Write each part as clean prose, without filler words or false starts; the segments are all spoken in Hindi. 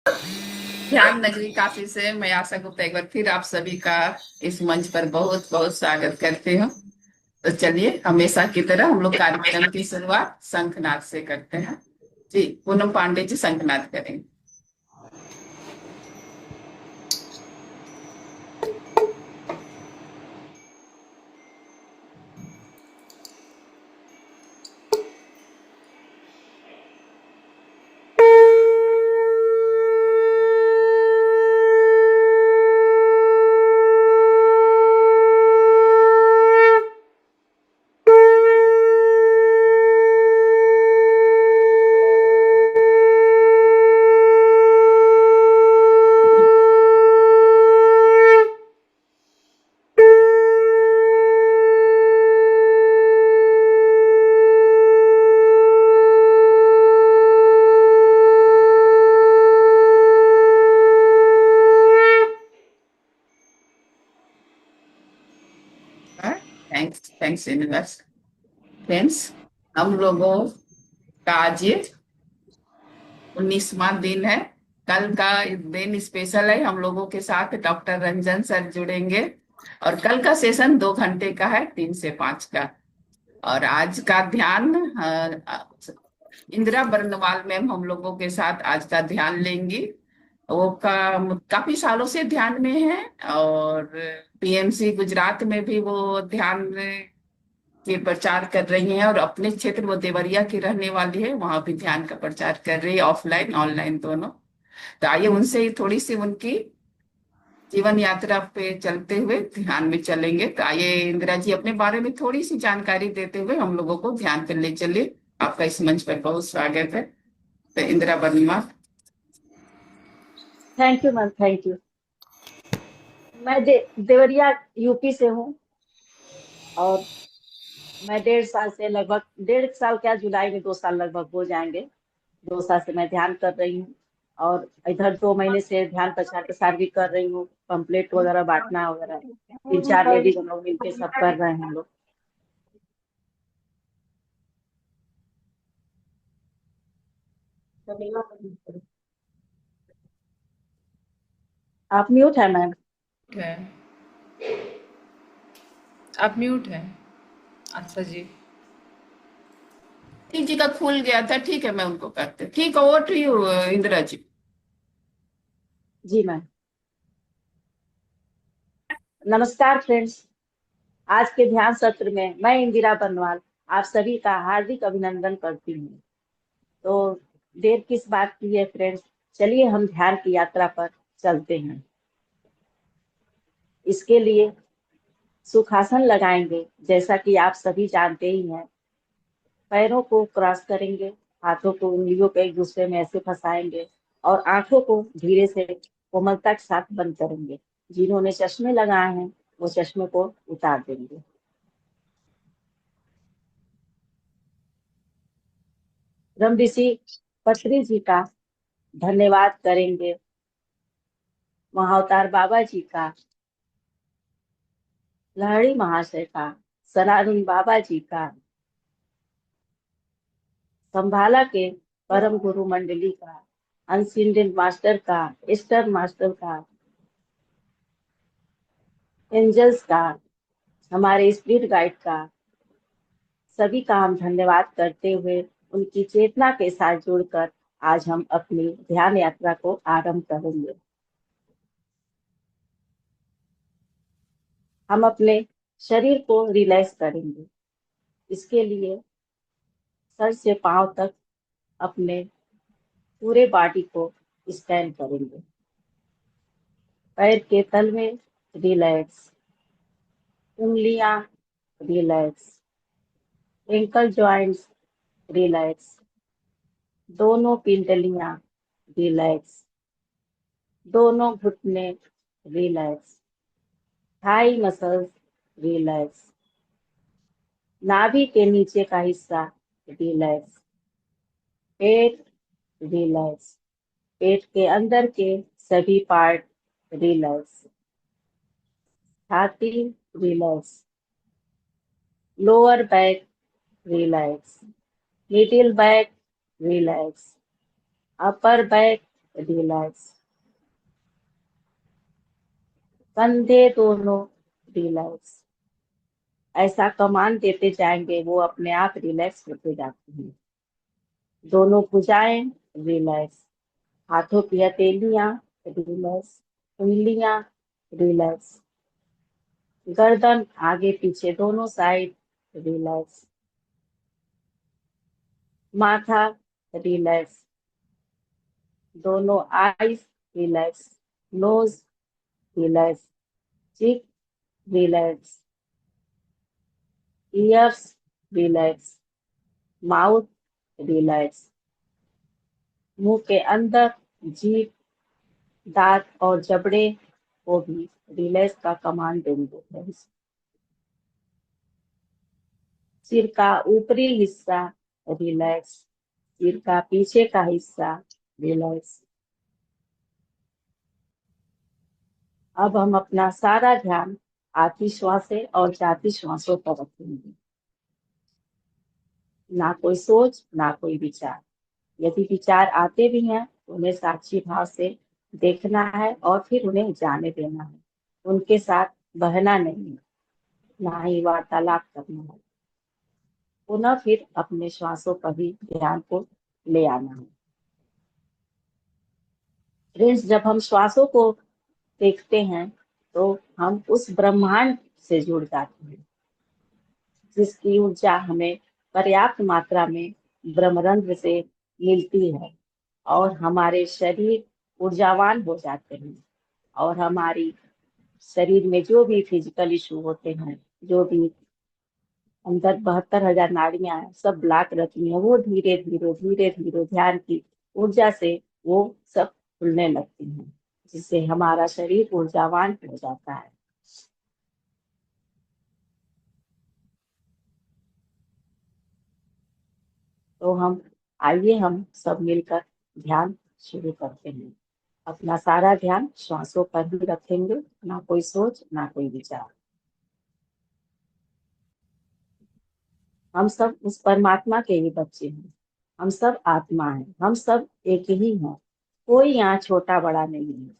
ध्यान नगरी काशी से मैं आशा गुप्ता एक बार फिर आप सभी का इस मंच पर बहुत बहुत स्वागत करती हूँ। तो चलिए, हमेशा की तरह हम लोग कार्यक्रम की शुरुआत शंखनाद से करते हैं। जी, पूनम पांडे जी शंखनाद करेंगे। Thanks thanks universe. फ्रेंड्स, हम लोगों का आज ये 19वां दिन है। कल का दिन स्पेशल है, हम लोगों के साथ डॉक्टर रंजन सर जुड़ेंगे। और कल का सेशन 2 घंटे का है, 3 से 5 का। और आज का ध्यान इंदिरा बरनवाल मैम हम लोगों के साथ आज का ध्यान लेंगी। वो काफी सालों से ध्यान में है। और पीएमसी गुजरात में भी वो ध्यान के प्रचार कर रही हैं। और अपने क्षेत्र, वो देवरिया की रहने वाली है, वहां भी ध्यान का प्रचार कर रही है, ऑफलाइन ऑनलाइन दोनों। तो आइए उनसे ही थोड़ी सी उनकी जीवन यात्रा पे चलते हुए ध्यान में चलेंगे। तो आइए इंदिरा जी अपने बारे में थोड़ी सी जानकारी देते हुए हम लोगों को ध्यान पे ले चलिए। आपका इस मंच पर बहुत स्वागत है। तो Indira Verma. Thank you ma'am, thank you. मैं देवरिया यूपी से हूँ। और मैं 1.5 साल से, लगभग 1.5 साल क्या, जुलाई में 2 साल लगभग हो जाएंगे। 2 साल से मैं ध्यान कर रही हूँ। और इधर 2 महीने से ध्यान प्रचार प्रसार भी कर रही हूँ, पंपलेट वगैरह बांटना वगैरह। 3-4 लेडीज हम लोग मिलके सब कर रहे हैं हम लोग। आप म्यूट है मैम। है। आप म्यूट हैं। अच्छा जी। जी का खुल गया था, ठीक है, मैं उनको करते, ठीक है, over to you Indira ji. जी मैम। नमस्कार फ्रेंड्स। आज के ध्यान सत्र में मैं इंदिरा बनवाल आप सभी का हार्दिक अभिनंदन करती हूँ। तो देर किस बात की है फ्रेंड्स, चलिए हम ध्यान की यात्रा पर चलते हैं। इसके लिए सुखासन लगाएंगे, जैसा कि आप सभी जानते ही हैं। पैरों को क्रॉस करेंगे, हाथों को उंगलियों को एक दूसरे में ऐसे फंसाएंगे और आंखों को धीरे से कोमलता के साथ बंद करेंगे। जिन्होंने चश्मे लगाए हैं वो चश्मे को उतार देंगे। ब्रह्म ऋषि पत्री जी का धन्यवाद करेंगे, महाअवतार बाबा जी का, लहड़ी महाशय का, सनातन बाबा जी का, संभाला के परम गुरु मंडली का, अनसिंडेड मास्टर का, ईस्टर मास्टर का, एंजल्स का, हमारे स्पिरिट गाइड का, सभी का हम धन्यवाद करते हुए उनकी चेतना के साथ जुड़कर आज हम अपनी ध्यान यात्रा को आरंभ करेंगे। हम अपने शरीर को रिलैक्स करेंगे। इसके लिए सर से पांव तक अपने पूरे बॉडी को स्कैन करेंगे। पैर के तल में रिलैक्स, उंगलियां रिलैक्स, एंकल जॉइंट्स रिलैक्स, दोनों पिंडलियां रिलैक्स, दोनों घुटने रिलैक्स, थाई मसल्स रिलैक्स, नाभि के नीचे का हिस्सा रिलैक्स, पेट रिलैक्स, पेट के अंदर के सभी पार्ट रिलैक्स, छाती relax, lower back relax, middle back relax, upper back relax, कंधे दोनों रिलैक्स। ऐसा कमांड देते जाएंगे, वो अपने आप रिलैक्स होते जाते हैं। दोनों भुजाएं रिलैक्स, हाथों की हथेलियां रिलैक्स, उंगलियां रिलैक्स, गर्दन आगे पीछे दोनों साइड रिलैक्स, माथा रिलैक्स, दोनों आईज रिलैक्स, नोज रिलैक्स, चिक relax, years relax, mouth relax, मुंह के अंदर जीभ, दांत और जबड़े को भी रिलैक्स का कमांड देंगे। सिर का ऊपरी हिस्सा रिलैक्स, सिर का पीछे का हिस्सा रिलैक्स। अब हम अपना सारा ध्यान आती श्वासें और जाती श्वासों पर रखेंगे। ना कोई सोच, ना कोई विचार। यदि विचार आते भी हैं तो उन्हें साक्षी भाव से देखना है और फिर उन्हें जाने देना है। उनके साथ बहना नहीं है, ना ही वार्तालाप करना है। पुनः फिर अपने श्वासों पर ही ध्यान को ले आना है। फ्रेंड्स, जब हम श्वासों को देखते हैं तो हम उस ब्रह्मांड से जुड़ जाते हैं जिसकी ऊर्जा हमें पर्याप्त मात्रा में ब्रह्मरंध्र से मिलती है, और हमारे शरीर ऊर्जावान हो जाते हैं, और हमारी शरीर में जो भी फिजिकल इशू होते हैं, जो भी अंदर 72,000 नाड़ियां हैं, सब ब्लॉक रहती हैं, वो धीरे धीरे धीरे धीरे ध्यान की ऊर्जा से वो सब खुलने लगती हैं, जिससे हमारा शरीर ऊर्जावान हो जाता है। तो आइए हम सब मिलकर ध्यान शुरू करते हैं। अपना सारा ध्यान श्वासों पर ही रखेंगे, ना कोई सोच, ना कोई विचार। हम सब उस परमात्मा के ही बच्चे हैं, हम सब आत्मा हैं, हम सब एक ही हैं, कोई यहाँ छोटा बड़ा नहीं है।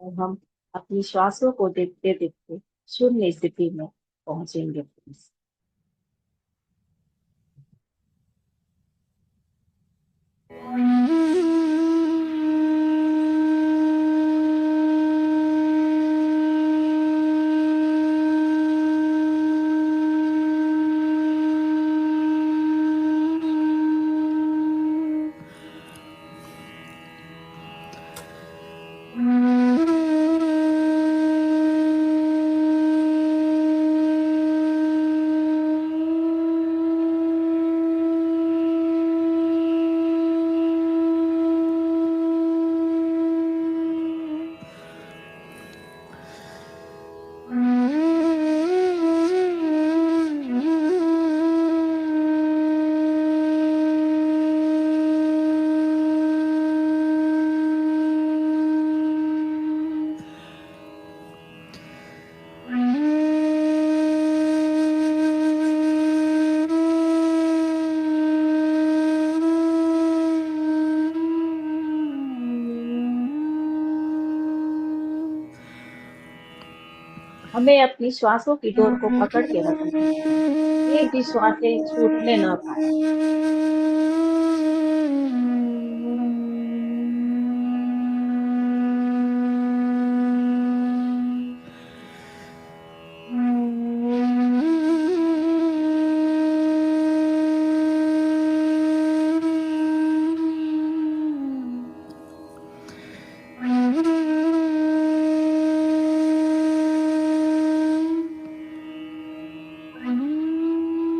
और हम अपनी श्वासों को देखते देखते शून्य स्थिति में पहुंचेंगे। हमें अपनी श्वासों की डोर को पकड़ के रखना है, एक भी श्वासें छूटने न पाए।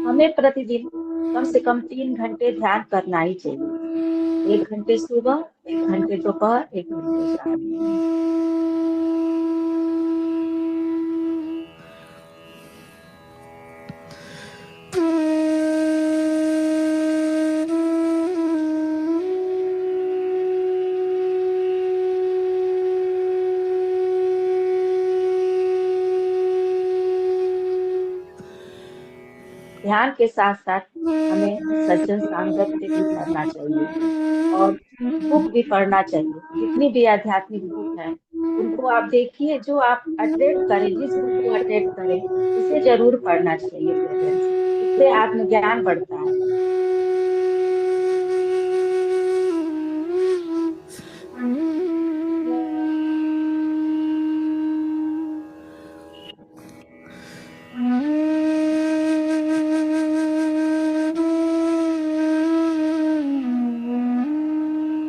हमें प्रतिदिन कम से कम 3 घंटे ध्यान करना ही चाहिए। 1 घंटे सुबह, 1 घंटे दोपहर, 1 घंटे शाम। ध्यान के साथ साथ हमें सज्जन सामंजस्य भी करना चाहिए और बुक भी पढ़ना चाहिए। जितनी भी आध्यात्मिक बुक है उनको आप देखिए, जो आप अट्रैक्ट करें, जिस बुक को अट्रैक्ट करें उसे जरूर पढ़ना चाहिए पेरेंट्स। इससे आत्मज्ञान बढ़ता है।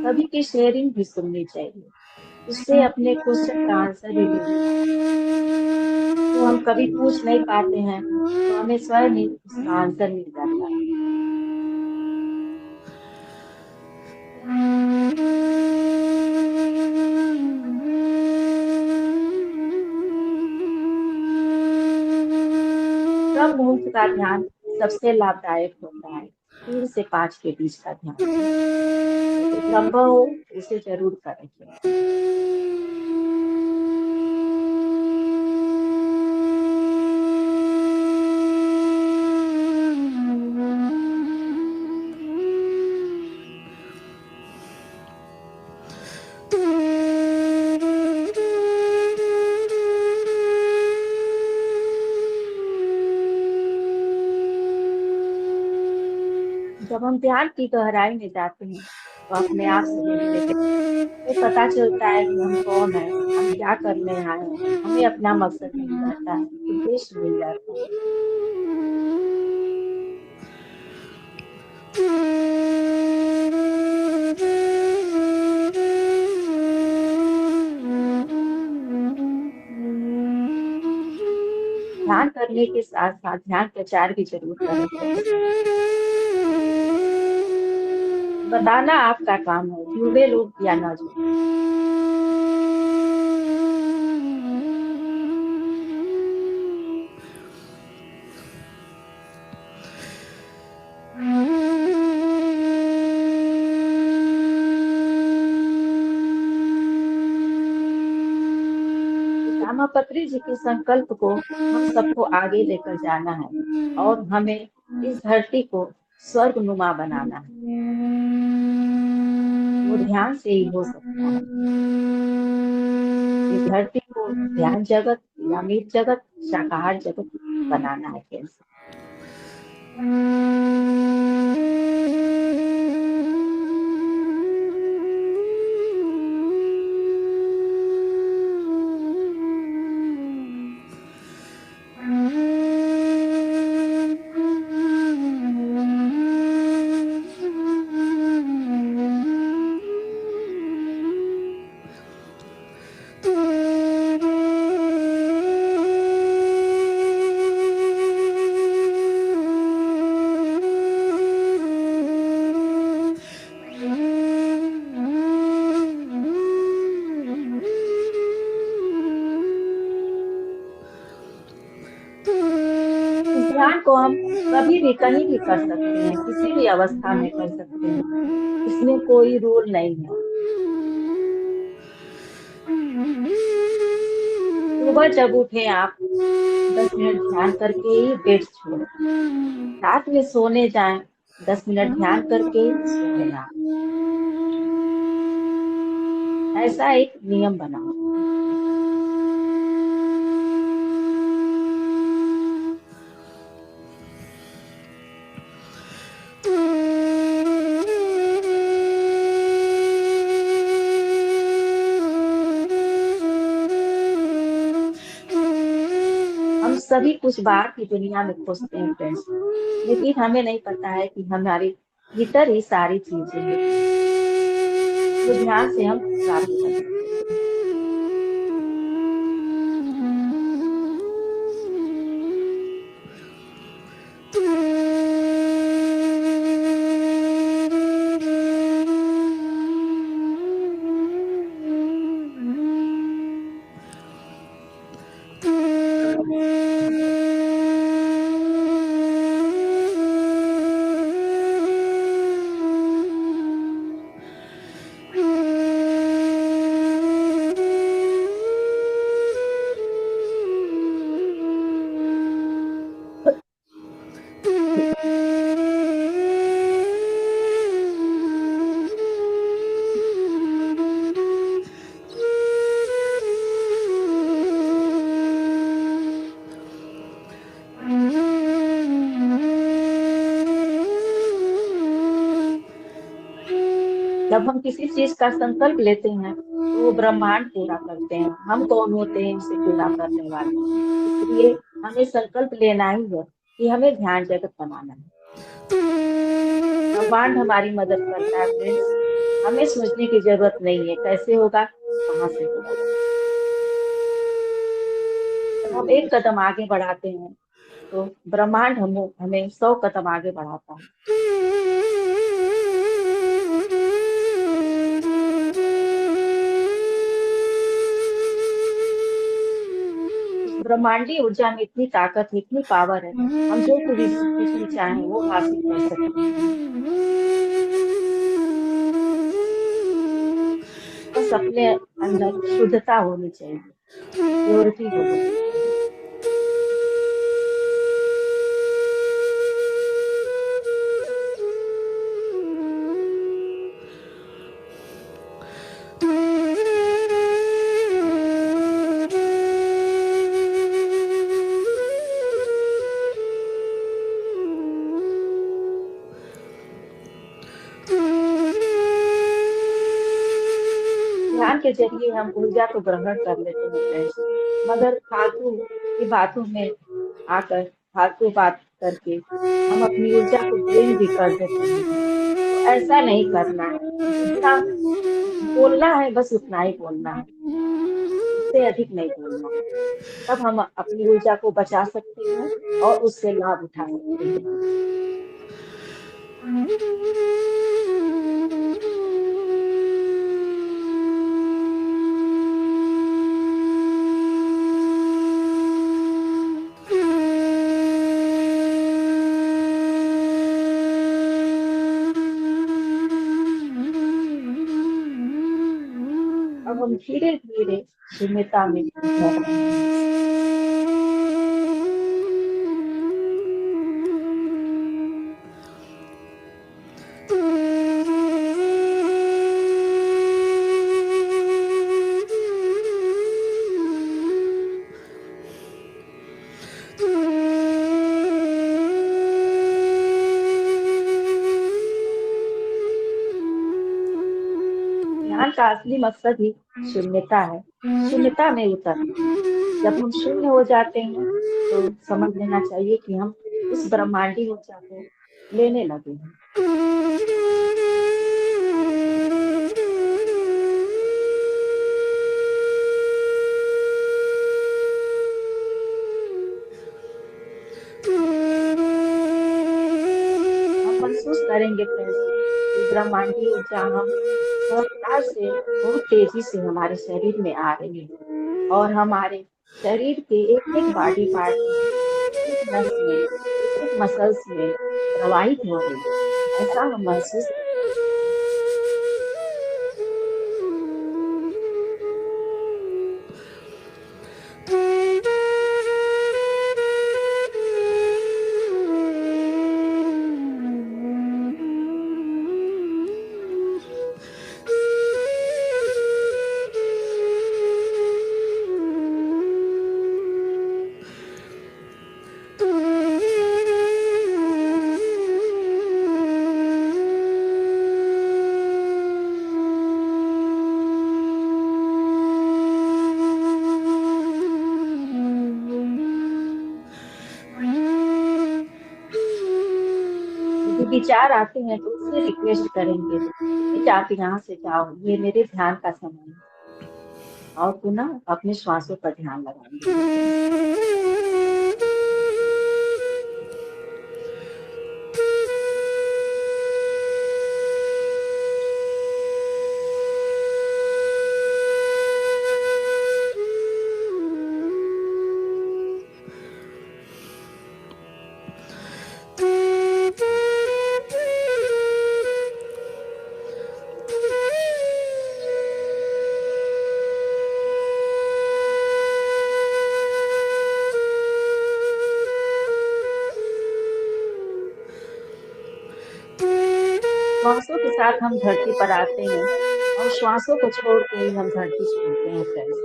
सभी की शेयरिंग भी सुननी चाहिए, उससे अपने क्वेश्चन का आंसर भी मिल जाता है। जो हम कभी पूछ नहीं पाते हैं तो हमें स्वयं ही उसका आंसर मिल जाता है। ब्रह्म मुहूर्त का ध्यान सबसे लाभदायक होता है। 3 से 5 के बीच का ध्यान यदि संभव हो उसे जरूर करें। जब हम ध्यान की गहराई में जाते हैं तो अपने आप से मेडिटेशन हमें पता चलता है कि हम कौन है, हम क्या करने आए हैं। हमें अपना मकसद मिल जाता है, उद्देश्य मिल जाता है। ध्यान करने के साथ साथ ध्यान प्रचार भी जरूर करें। बताना आपका काम है, जुड़े लोग या ना जुड़े। श्यामापत्री जी के संकल्प को हम सबको आगे लेकर जाना है और हमें इस धरती को स्वर्गनुमा बनाना है। वो ध्यान से ही हो सकता है। इस धरती को ध्यान जगत या मीत जगत, शाकाहार जगत बनाना है कैसे। इस ध्यान को हम कभी भी कहीं भी कर सकते हैं, किसी भी अवस्था में कर सकते हैं। इसमें कोई रूल नहीं है। सुबह जब उठे आप 10 मिनट ध्यान करके ही बेड छोड़े। रात में सोने जाएं 10 मिनट ध्यान करके ही सोए आप। ऐसा एक नियम बनाओ। हम सभी कुछ बाहर की दुनिया में खोजते हैं फ्रेंड्स, लेकिन हमें नहीं पता है कि हमारे भीतर ही सारी चीजें हैं जो ध्यान से हम प्राप्त कर सकते हैं। जब हम किसी चीज का संकल्प लेते हैं तो वो ब्रह्मांड पूरा करते हैं। हम कौन होते हैं उसे पूरा करने वाले? इसलिए हमें संकल्प लेना ही है कि हमें ध्यान जगत बनाना है। ब्रह्मांड हमारी मदद करता है फ्रेंड्स। हमें सोचने की जरूरत नहीं है कैसे होगा, कहाँ से होगा। जब हम एक कदम आगे बढ़ाते हैं तो ब्रह्मांड हमें 100 कदम आगे बढ़ाता है। उस ब्रह्मांडीय ऊर्जा में इतनी ताकत है, इतनी पावर है, हम जो कुछ भी चाहें वो हासिल कर सकते हैं। बस अपने अंदर शुद्धता होनी चाहिए, प्योरिटी होनी चाहिए। ध्यान के जरिए हम ऊर्जा को ग्रहण कर लेते हैं फ्रेंड्स, मगर फालतू की बातों में आकर, फालतू बात करके हम अपनी ऊर्जा को ड्रेन भी कर देते हैं। तो ऐसा नहीं करना है। जितना बोलना है बस उतना ही बोलना है, इससे अधिक नहीं बोलना है। तब हम अपनी ऊर्जा को बचा सकते हैं और उससे लाभ उठा सकते हैं। अब हम धीरे धीरे शून्यता में उतर रहे हैं। ध्यान का असली मकसद ही शून्यता है, शून्यता में उतरना। जब हम शून्य हो जाते हैं तो समझ लेना चाहिए कि हम उस ब्रह्मांडी ऊर्जा को लेने लगे हैं। हम महसूस करेंगे फ्रेंड्स कि ब्रह्मांडी ऊर्जा हम रफ्तार से बहुत तेजी से हमारे शरीर में आ रही है और हमारे शरीर के एक एक बॉडी पार्ट में, एक एक नस में, एक एक मसल्स में प्रवाहित हो रही है। ऐसा हम महसूस यदि विचार आते हैं तो उससे रिक्वेस्ट करेंगे, बेटा आप यहाँ से जाओ, ये मेरे ध्यान का समय है। और पुनः अपने श्वासों पर ध्यान लगाएंगे। श्वासों के साथ हम धरती पर आते हैं और श्वासों को छोड़ के ही हम धरती छोड़ते हैं फ्रेंड्स।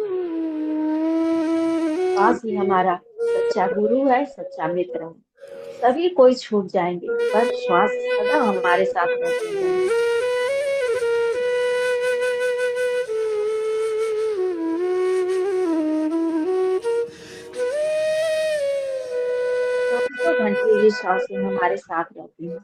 श्वास ही हमारा सच्चा गुरु है, सच्चा मित्र है। सभी कोई छूट जाएंगे पर श्वास सदा हमारे साथ रहते हैं। धीरे ये सांसें हमारे साथ रहती हैं।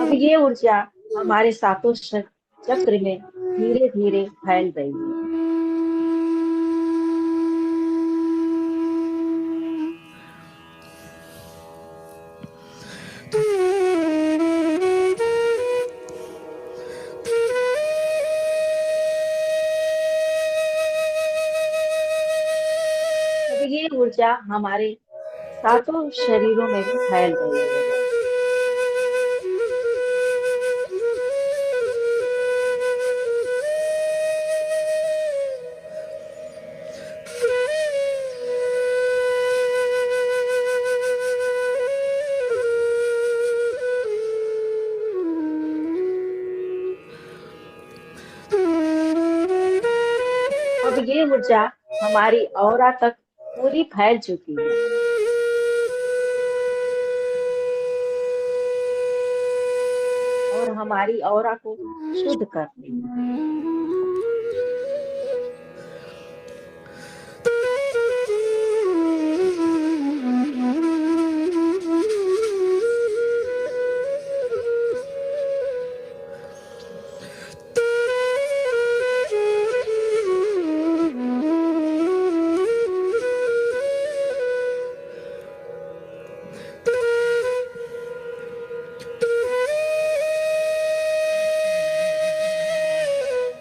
अब ये ऊर्जा हमारे सातों चक्र में धीरे धीरे फैल रही है। अब ये ऊर्जा हमारे सातों शरीरों में भी फैल रही है। अब ये ऊर्जा हमारी ऑरा तक पूरी फैल चुकी है और हमारी ऑरा को शुद्ध करती है।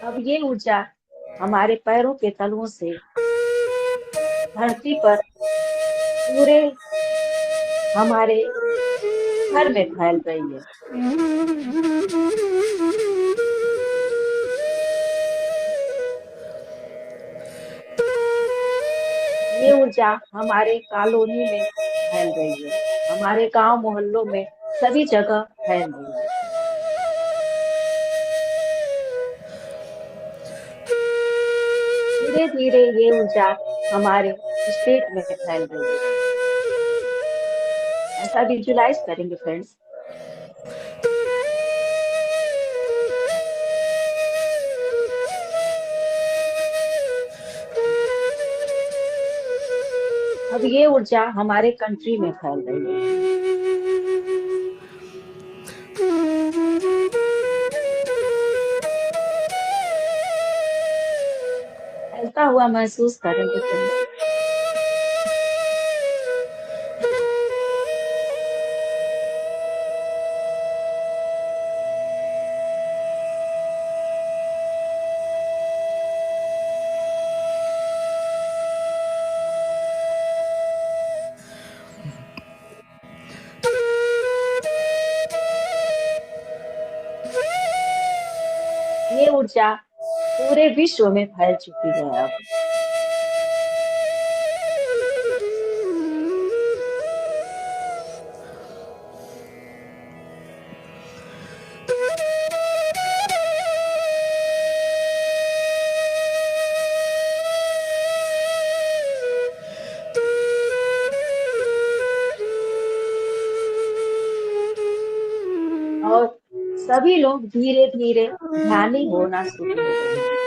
अब ये ऊर्जा हमारे पैरों के तलुओं से धरती पर पूरे हमारे घर में फैल रही है। ये ऊर्जा हमारे कॉलोनी में फैल रही है, हमारे गांव मोहल्लों में सभी जगह फैल रही है। धीरे धीरे ये ऊर्जा हमारे स्टेट में फैल रही है। ऐसा विजुलाइज करेंगे फ्रेंड्स। अब ये ऊर्जा हमारे कंट्री में फैल रही है। ऐसा हुआ महसूस करेंगे फ्रेंड्स। ये ऊर्जा पूरे विश्व में फैल चुकी है अब। सभी लोग धीरे धीरे ध्यानी होना शुरू हो गए हैं।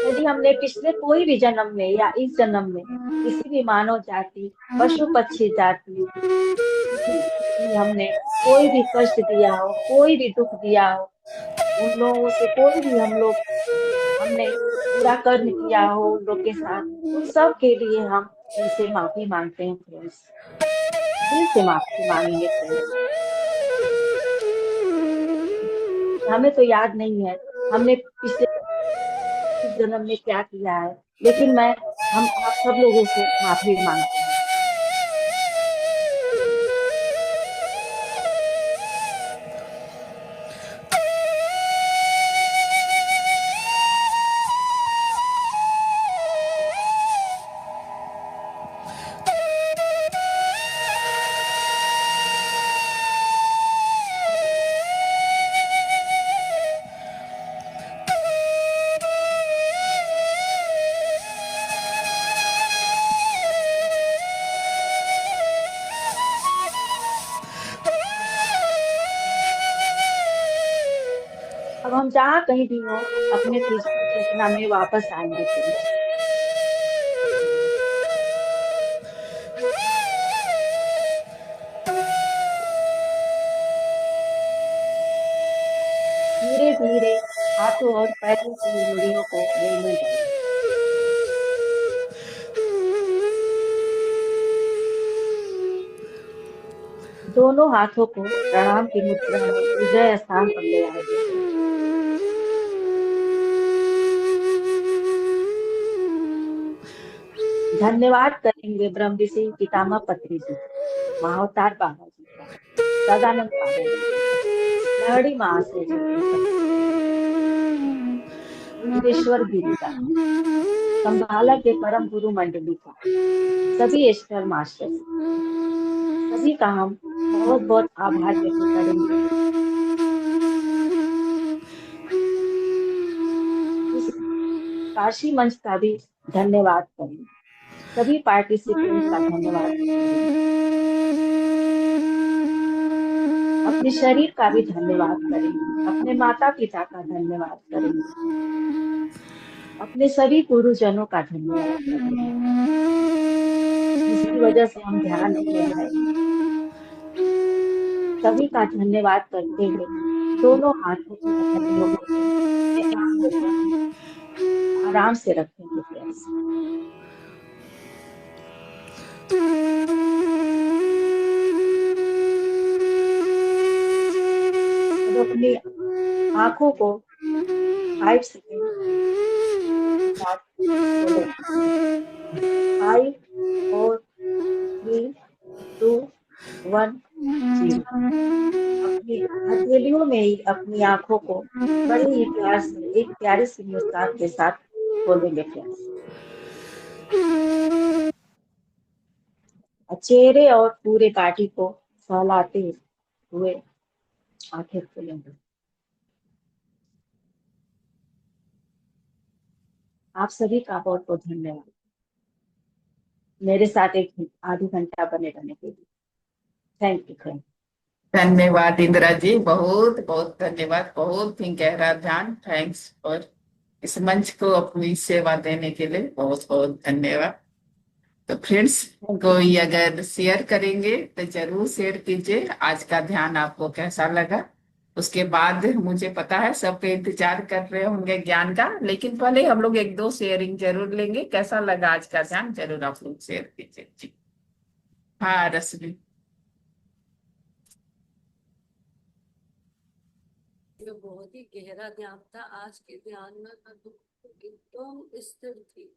यदि हमने पिछले कोई भी जन्म में या इस जन्म में किसी भी मानव जाति, पशु पक्षी जाति की हमने कोई भी कष्ट दिया हो, कोई भी दुख दिया हो, उन लोगों से कोई भी हमने बुरा कर्म किया हो उन लोग के साथ, उन सब के लिए हम इनसे माफी मांगते हैं फ्रेंड्स। दिल से माफी मांगेंगे फ्रेंड्स। हमें तो याद नहीं है हमने पिछले जन्म में क्या किया है, लेकिन हम आप सब लोगों से माफी मांगते हैं। अब हम जहाँ कहीं भी हो अपने फिजिकल चेतना में वापस आएंगे फ्रेंड्स। धीरे धीरे हाथों और पैरों की उंगलियों को मूवमेंट करें। दोनों हाथों को प्रणाम की मुद्रा में हृदय स्थान पर ले आएंगे। धन्यवाद करेंगे ब्रह्म ऋषि पितामह पत्री जी, महाअवतार बाबा जी का, सदानंद बाबा जी का, लहड़ी महाशय जी का, योगेश्वर गिरी का, संभाला के परम गुरु मंडली का, सभी एस्टर मास्टर, सभी का हम बहुत बहुत आभार व्यक्त करेंगे। इस काशी मंच का भी धन्यवाद करेंगे। सभी पार्टिसिपेंट का धन्यवाद करेंगे। अपने शरीर का भी धन्यवाद करेंगे, अपने माता पिता का धन्यवाद करेंगे, अपने सभी गुरुजनों का धन्यवाद करेंगे, जिसकी वजह से हम ध्यान में आए। सभी का धन्यवाद करते हुए दोनों हाथों को तथा हम लोगों को अपने आंखों पर आराम से रखेंगे फ्रेंड्स। अब अपनी आंखों को 5 सेकेंड बाद खोलें। 5, 4, 3, 2, 1, 0। अपनी हथेलियों में ही अपनी आंखों को बड़े ही प्यार से एक प्यारी सी मुस्कान के साथ खोलेंगे फ्रेंड्स। चेहरे और पूरे बॉडी को सहलाते हुए आंखें खोलेंगे। आप सभी का बहुत बहुत धन्यवाद मेरे साथ एक आधी घंटा बने रहने के लिए। Thank you. धन्यवाद इंदिरा जी, बहुत बहुत धन्यवाद, बहुत ही गहरा ध्यान। थैंक्स और इस मंच को अपनी सेवा देने के लिए बहुत बहुत धन्यवाद। तो फ्रेंड्स, कोई अगर शेयर करेंगे तो जरूर शेयर कीजिए आज का ध्यान आपको कैसा लगा। उसके बाद मुझे पता है सबके इंतजार कर रहे होंगे ज्ञान का, लेकिन पहले हम लोग एक दो शेयरिंग जरूर लेंगे। कैसा लगा आज का ध्यान जरूर आप लोग शेयर कीजिए जी। हाँ रश्मि। ये बहुत ही गहरा ध्यान था। आज के ध्यान में मैं एकदम स्थिर थी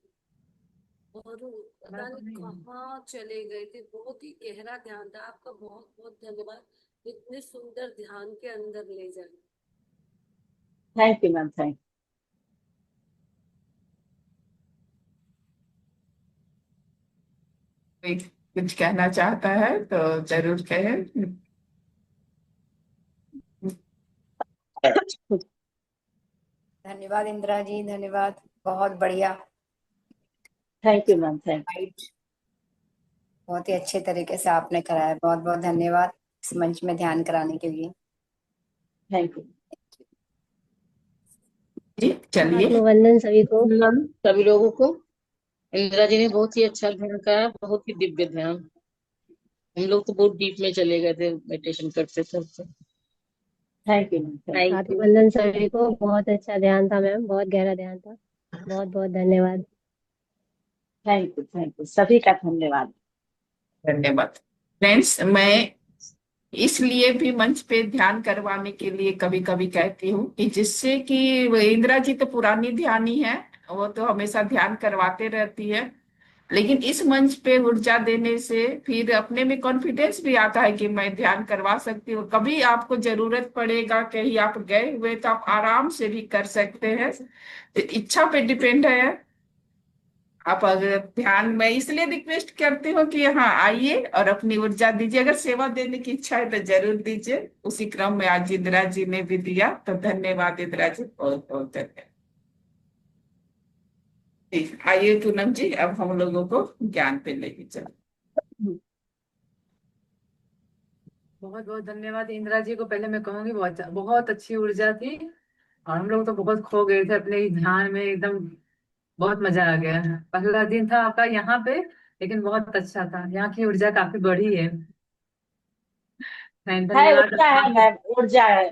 और पता नहीं कहाँ चले गए थे। बहुत ही गहरा ध्यान था। आपका बहुत बहुत धन्यवाद इतने सुंदर ध्यान के अंदर ले जाने। Thank you ma'am. थैंक कोई कुछ कहना चाहता है तो जरूर कहें। यू। धन्यवाद इंदिरा जी, धन्यवाद, बहुत बढ़िया। Thank you ma'am. Thank right, बहुत ही अच्छे तरीके से आपने कराया। बहुत बहुत धन्यवाद इस मंच में ध्यान कराने के लिए। यू। जी चलिए। आत्मवंदन सभी को। वंदन सभी लोगों को। इंदिरा जी ने बहुत ही अच्छा ध्यान कराया, बहुत ही दिव्य ध्यान। हम लोग तो बहुत डीप में चले गए थे मेडिटेशन करते करते। Thank you ma'am. Thank you. आत्मवंदन सभी को। बहुत अच्छा ध्यान था मैम, बहुत गहरा ध्यान था। बहुत बहुत धन्यवाद। Thank you. सभी का धन्यवाद। धन्यवाद फ्रेंड्स। मैं इसलिए भी मंच पे ध्यान करवाने के लिए कभी कभी कहती हूँ कि जिससे कि वो इंदिरा जी तो पुरानी ध्यानी है, वो तो हमेशा ध्यान करवाते रहती है, लेकिन इस मंच पे ऊर्जा देने से फिर अपने में कॉन्फिडेंस भी आता है कि मैं ध्यान करवा सकती हूँ। कभी आपको जरूरत पड़ेगा, कहीं आप गए हुए तो आप आराम से भी कर सकते हैं। तो इच्छा पे डिपेंड है। आप अगर ध्यान, मैं इसलिए रिक्वेस्ट करती हूँ कि हाँ आइए और अपनी ऊर्जा दीजिए। अगर सेवा देने की इच्छा है तो जरूर दीजिए। उसी क्रम में आज इंदिरा जी ने भी दिया, तो धन्यवाद इंदिरा जी, बहुत बहुत धन्यवाद। ठीक, आइए पूनम जी, अब हम लोगों को ज्ञान पे लेके चलो। बहुत बहुत धन्यवाद इंदिरा जी को। पहले मैं कहूंगी बहुत बहुत अच्छी ऊर्जा थी और हम लोग तो बहुत खो गए थे अपने ही ध्यान में एकदम। बहुत मजा आ गया। पहला दिन था आपका यहाँ पे, लेकिन बहुत अच्छा था। यहाँ की ऊर्जा काफी बढ़ी है। है, धन्यवाद ऊर्जा है बाकी। मैम। ऊर्जा है।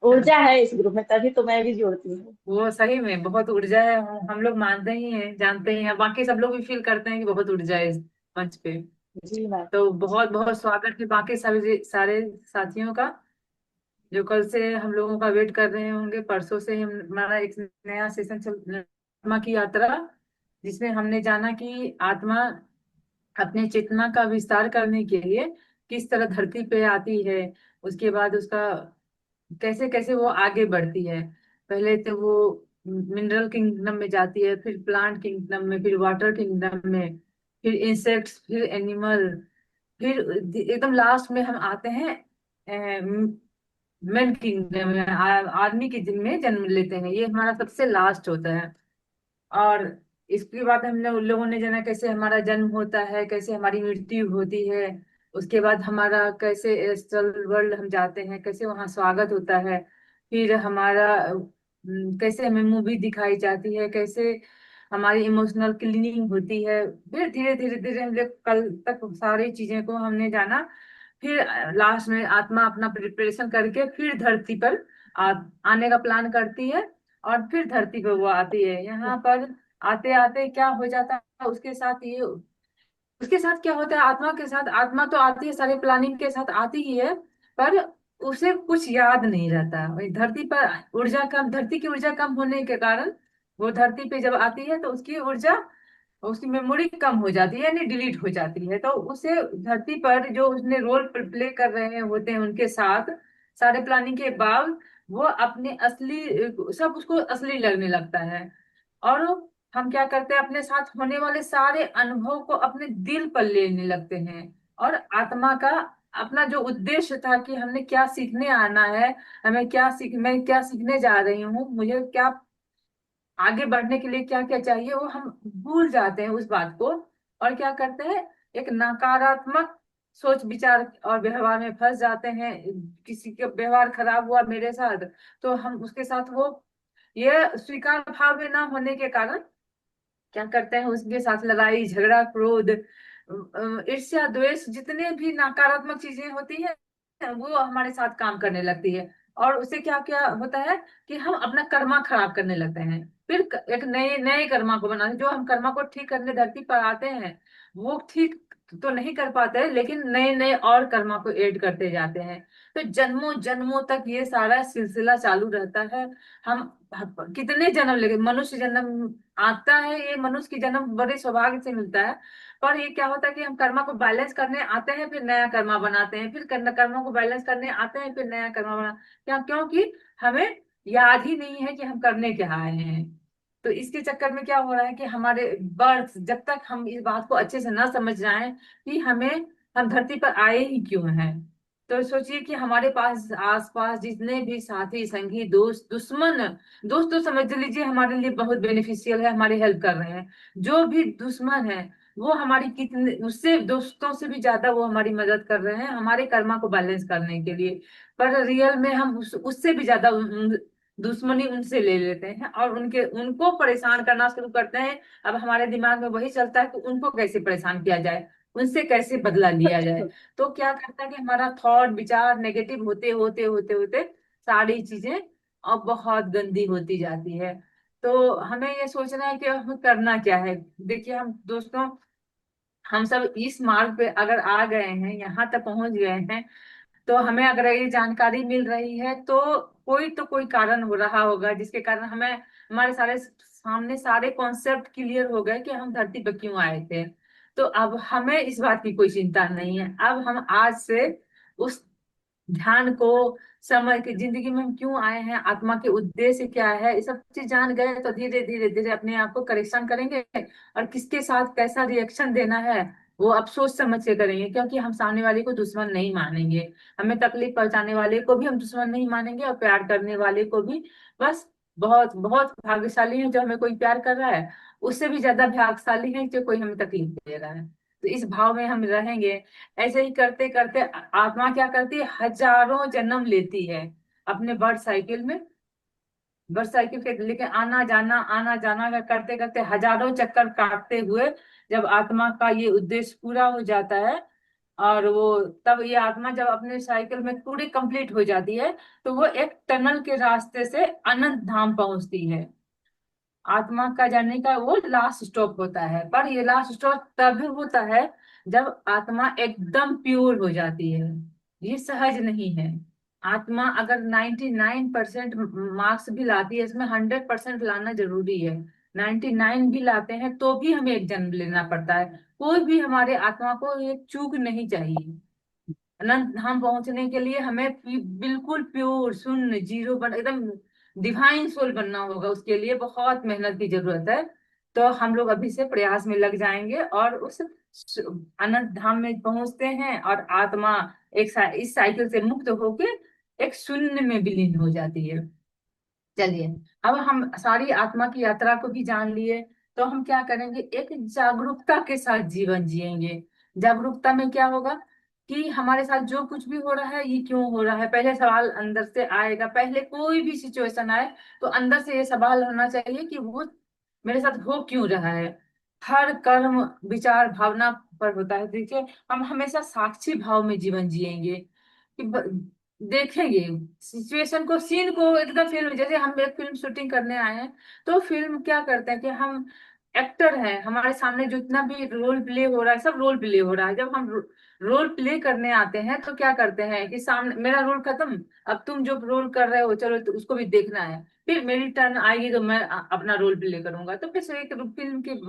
ऊर्जा है इस ग्रुप में, तभी तो मैं भी जोड़ती हूँ। वो सही में बहुत ऊर्जा है। हम लोग मानते ही हैं, जानते ही हैं, बाकी सब लोग भी फील करते हैं कि बहुत ऊर्जा है इस मंच पे। जी मैम। तो बहुत बहुत स्वागत है बाकी सभी सारे साथियों का, जो कल से हम लोगों का वेट कर रहे होंगे। परसों से हमारा एक नया सेशन चल, आत्मा की यात्रा, जिसमें हमने जाना कि आत्मा अपने चेतना का विस्तार करने के लिए किस तरह धरती पे आती है। उसके बाद उसका कैसे कैसे वो आगे बढ़ती है। पहले तो वो मिनरल किंगडम में जाती है, फिर प्लांट किंगडम में, फिर वाटर किंगडम में, फिर इंसेक्ट्स, फिर एनिमल, फिर एकदम लास्ट में हम आते हैं मेन किंगडम में, आदमी के जिन में जन्म लेते हैं। ये हमारा सबसे लास्ट होता है। और इसके बाद हम लोगों ने जाना कैसे हमारा जन्म होता है, कैसे हमारी मृत्यु होती है, उसके बाद हमारा कैसे एस्ट्रल वर्ल्ड हम जाते हैं, कैसे वहाँ स्वागत होता है, फिर हमारा कैसे हमें मूवी दिखाई जाती है, कैसे हमारी इमोशनल क्लीनिंग होती है। फिर धीरे धीरे धीरे हम लोग कल तक सारी चीजें को हमने जाना। फिर लास्ट में आत्मा अपना प्रिपरेशन करके फिर धरती पर आने का प्लान करती है, और फिर धरती पर वो आती है। यहाँ पर आते आते क्या हो जाता है उसके साथ, ये उसके साथ क्या होता है आत्मा के साथ, आत्मा तो आती है सारे प्लानिंग के साथ आती ही है, पर उसे कुछ याद नहीं रहता। वही धरती पर ऊर्जा कम, धरती की ऊर्जा कम होने के कारण वो धरती पे जब आती है तो उसकी ऊर्जा, उसकी मेमोरी कम हो जाती है, यानी डिलीट हो जाती है। तो उसे धरती पर जो उसने रोल प्ले कर रहे होते हैं उनके साथ सारे प्लानिंग के बाद वो अपने असली, सब उसको असली लगने लगता है। और हम क्या करते हैं, अपने साथ होने वाले सारे अनुभव को अपने दिल पर लेने लगते हैं। और आत्मा का अपना जो उद्देश्य था कि हमने क्या सीखने आना है, हमें क्या सीख, मैं क्या सीखने जा रही हूँ, मुझे क्या आगे बढ़ने के लिए क्या क्या चाहिए, वो हम भूल जाते हैं उस बात को। और क्या करते हैं, एक नकारात्मक सोच विचार और व्यवहार में फंस जाते हैं। किसी का व्यवहार खराब हुआ मेरे साथ, तो हम उसके साथ वो, ये स्वीकार भाव में ना होने के कारण क्या करते हैं, उसके साथ लड़ाई झगड़ा क्रोध ईर्ष्या द्वेष, जितने भी नकारात्मक चीजें होती है वो हमारे साथ काम करने लगती है। और उससे क्या क्या होता है कि हम अपना कर्मा खराब करने लगते हैं। फिर एक नए नए कर्मा को बनाते, जो हम कर्मा को ठीक करने धरती पर आते हैं वो ठीक तो नहीं कर पाते, लेकिन नए नए और कर्मा को ऐड करते जाते हैं। तो जन्मों जन्मों तक ये सारा सिलसिला चालू रहता है। हम कितने जन्म लेंगे, मनुष्य जन्म आता है, ये मनुष्य की जन्म बड़े सौभाग्य से मिलता है। पर ये क्या होता है कि हम कर्मा को बैलेंस करने आते हैं, फिर नया कर्मा बनाते हैं, फिर कर्मा को बैलेंस करने आते हैं, फिर नया कर्मा बना, क्या, क्योंकि हमें याद ही नहीं है कि हम करने क्या आए हैं। तो इसके चक्कर में क्या हो रहा है कि हमारे बर्थ, जब तक हम इस बात को अच्छे से ना समझ जाएं कि हमें, हम धरती पर आए ही क्यों हैं। तो सोचिए कि हमारे पास आसपास जितने भी साथी संगी दोस्त दुश्मन, दोस्त तो समझ लीजिए हमारे लिए बहुत बेनिफिशियल है, हमारी हेल्प कर रहे हैं। जो भी दुश्मन है वो हमारी कितने, उससे दोस्तों से भी ज्यादा वो हमारी मदद कर रहे हैं हमारे कर्मा को बैलेंस करने के लिए। पर रियल में हम उससे भी ज्यादा दुश्मनी उनसे ले लेते हैं और उनके उनको परेशान करना शुरू करते हैं। अब हमारे दिमाग में वही चलता है कि उनको कैसे परेशान किया जाए, उनसे कैसे बदला लिया जाए। तो क्या करता है कि हमारा थॉट विचार नेगेटिव होते होते होते होते सारी चीजें अब बहुत गंदी होती जाती है। तो हमें ये सोचना है कि हमें करना क्या है। देखिए हम दोस्तों, हम सब इस मार्ग पे अगर आ गए हैं, यहाँ तक पहुंच गए हैं, तो हमें अगर ये जानकारी मिल रही है तो कोई तो कोई कारण हो रहा होगा जिसके कारण हमें, हमारे सारे सामने सारे कॉन्सेप्ट क्लियर हो गए कि हम धरती पर क्यों आए थे। तो अब हमें इस बात की कोई चिंता नहीं है। अब हम आज से उस ध्यान को समझ के, जिंदगी में हम क्यों आए हैं, आत्मा के उद्देश्य क्या है, ये सब चीज जान गए तो धीरे धीरे धीरे अपने आप को करेक्शन करेंगे। और किसके साथ कैसा रिएक्शन देना है वो अब सोच समझ के करेंगे, क्योंकि हम सामने वाले को दुश्मन नहीं मानेंगे। हमें तकलीफ पहुंचाने वाले को भी हम दुश्मन नहीं मानेंगे, और प्यार करने वाले को भी। बस बहुत बहुत भाग्यशाली है जो हमें कोई प्यार कर रहा है, उससे भी ज्यादा भाग्यशाली है जो कोई हमें तकलीफ दे रहा है। तो इस भाव में हम रहेंगे। ऐसे ही करते करते आत्मा क्या करती है, हजारों जन्म लेती है अपने बर्थ साइकिल में। बर्थ साइकिल के लेके आना जाना करते करते हजारों चक्कर काटते हुए जब आत्मा का ये उद्देश्य पूरा हो जाता है, और वो, तब ये आत्मा जब अपने साइकिल में पूरी कंप्लीट हो जाती है तो वो एक टनल के रास्ते से अनंत धाम पहुंचती है। आत्मा का जाने का वो लास्ट स्टॉप होता है। पर ये लास्ट स्टॉप तभी होता है जब आत्मा एकदम प्योर हो जाती है। ये सहज नहीं है। आत्मा अगर 99% मार्क्स भी लाती है, इसमें 100% लाना जरूरी है। 99 भी लाते हैं तो भी हमें एक जन्म लेना पड़ता है। कोई भी हमारे आत्मा को ये चूक नहीं चाहिए। अनंत धाम पहुंचने के लिए हमें बिल्कुल प्योर शून्य जीरो बन, एकदम डिवाइन सोल बनना होगा। उसके लिए बहुत मेहनत की जरूरत है। तो हम लोग अभी से प्रयास में लग जाएंगे और उस अनंत धाम में पहुंचते हैं, और आत्मा इस साइकिल से मुक्त होके एक शून्य में विलीन हो जाती है। चलिए, अब हम सारी आत्मा की यात्रा को भी जान लिए। तो हम क्या करेंगे, एक जागरूकता के साथ जीवन जिएंगे। जागरूकता में क्या होगा कि हमारे साथ जो कुछ भी हो रहा है ये क्यों हो रहा है, पहले सवाल अंदर से आएगा। पहले कोई भी सिचुएशन आए तो अंदर से ये सवाल होना चाहिए कि वो मेरे साथ हो क्यों रहा है। हर कर्म विचार भावना पर होता है। देखिए, हम हमेशा साक्षी भाव में जीवन जिएंगे कि देखेंगे सिचुएशन को, सीन को एकदम फिल्म, जैसे हम एक फिल्म शूटिंग करने आए हैं तो फिल्म क्या करते हैं कि हम एक्टर हैं, हमारे सामने जितना भी रोल प्ले हो रहा है सब रोल प्ले हो रहा है। जब हम रोल प्ले करने आते हैं तो क्या करते हैं कि सामने मेरा रोल खत्म, अब तुम जो रोल कर रहे हो चलो तो उसको भी देखना है, फिर मेरी टर्न आएगी तो मैं अपना रोल प्ले करूंगा। तो फिर एक फिल्म के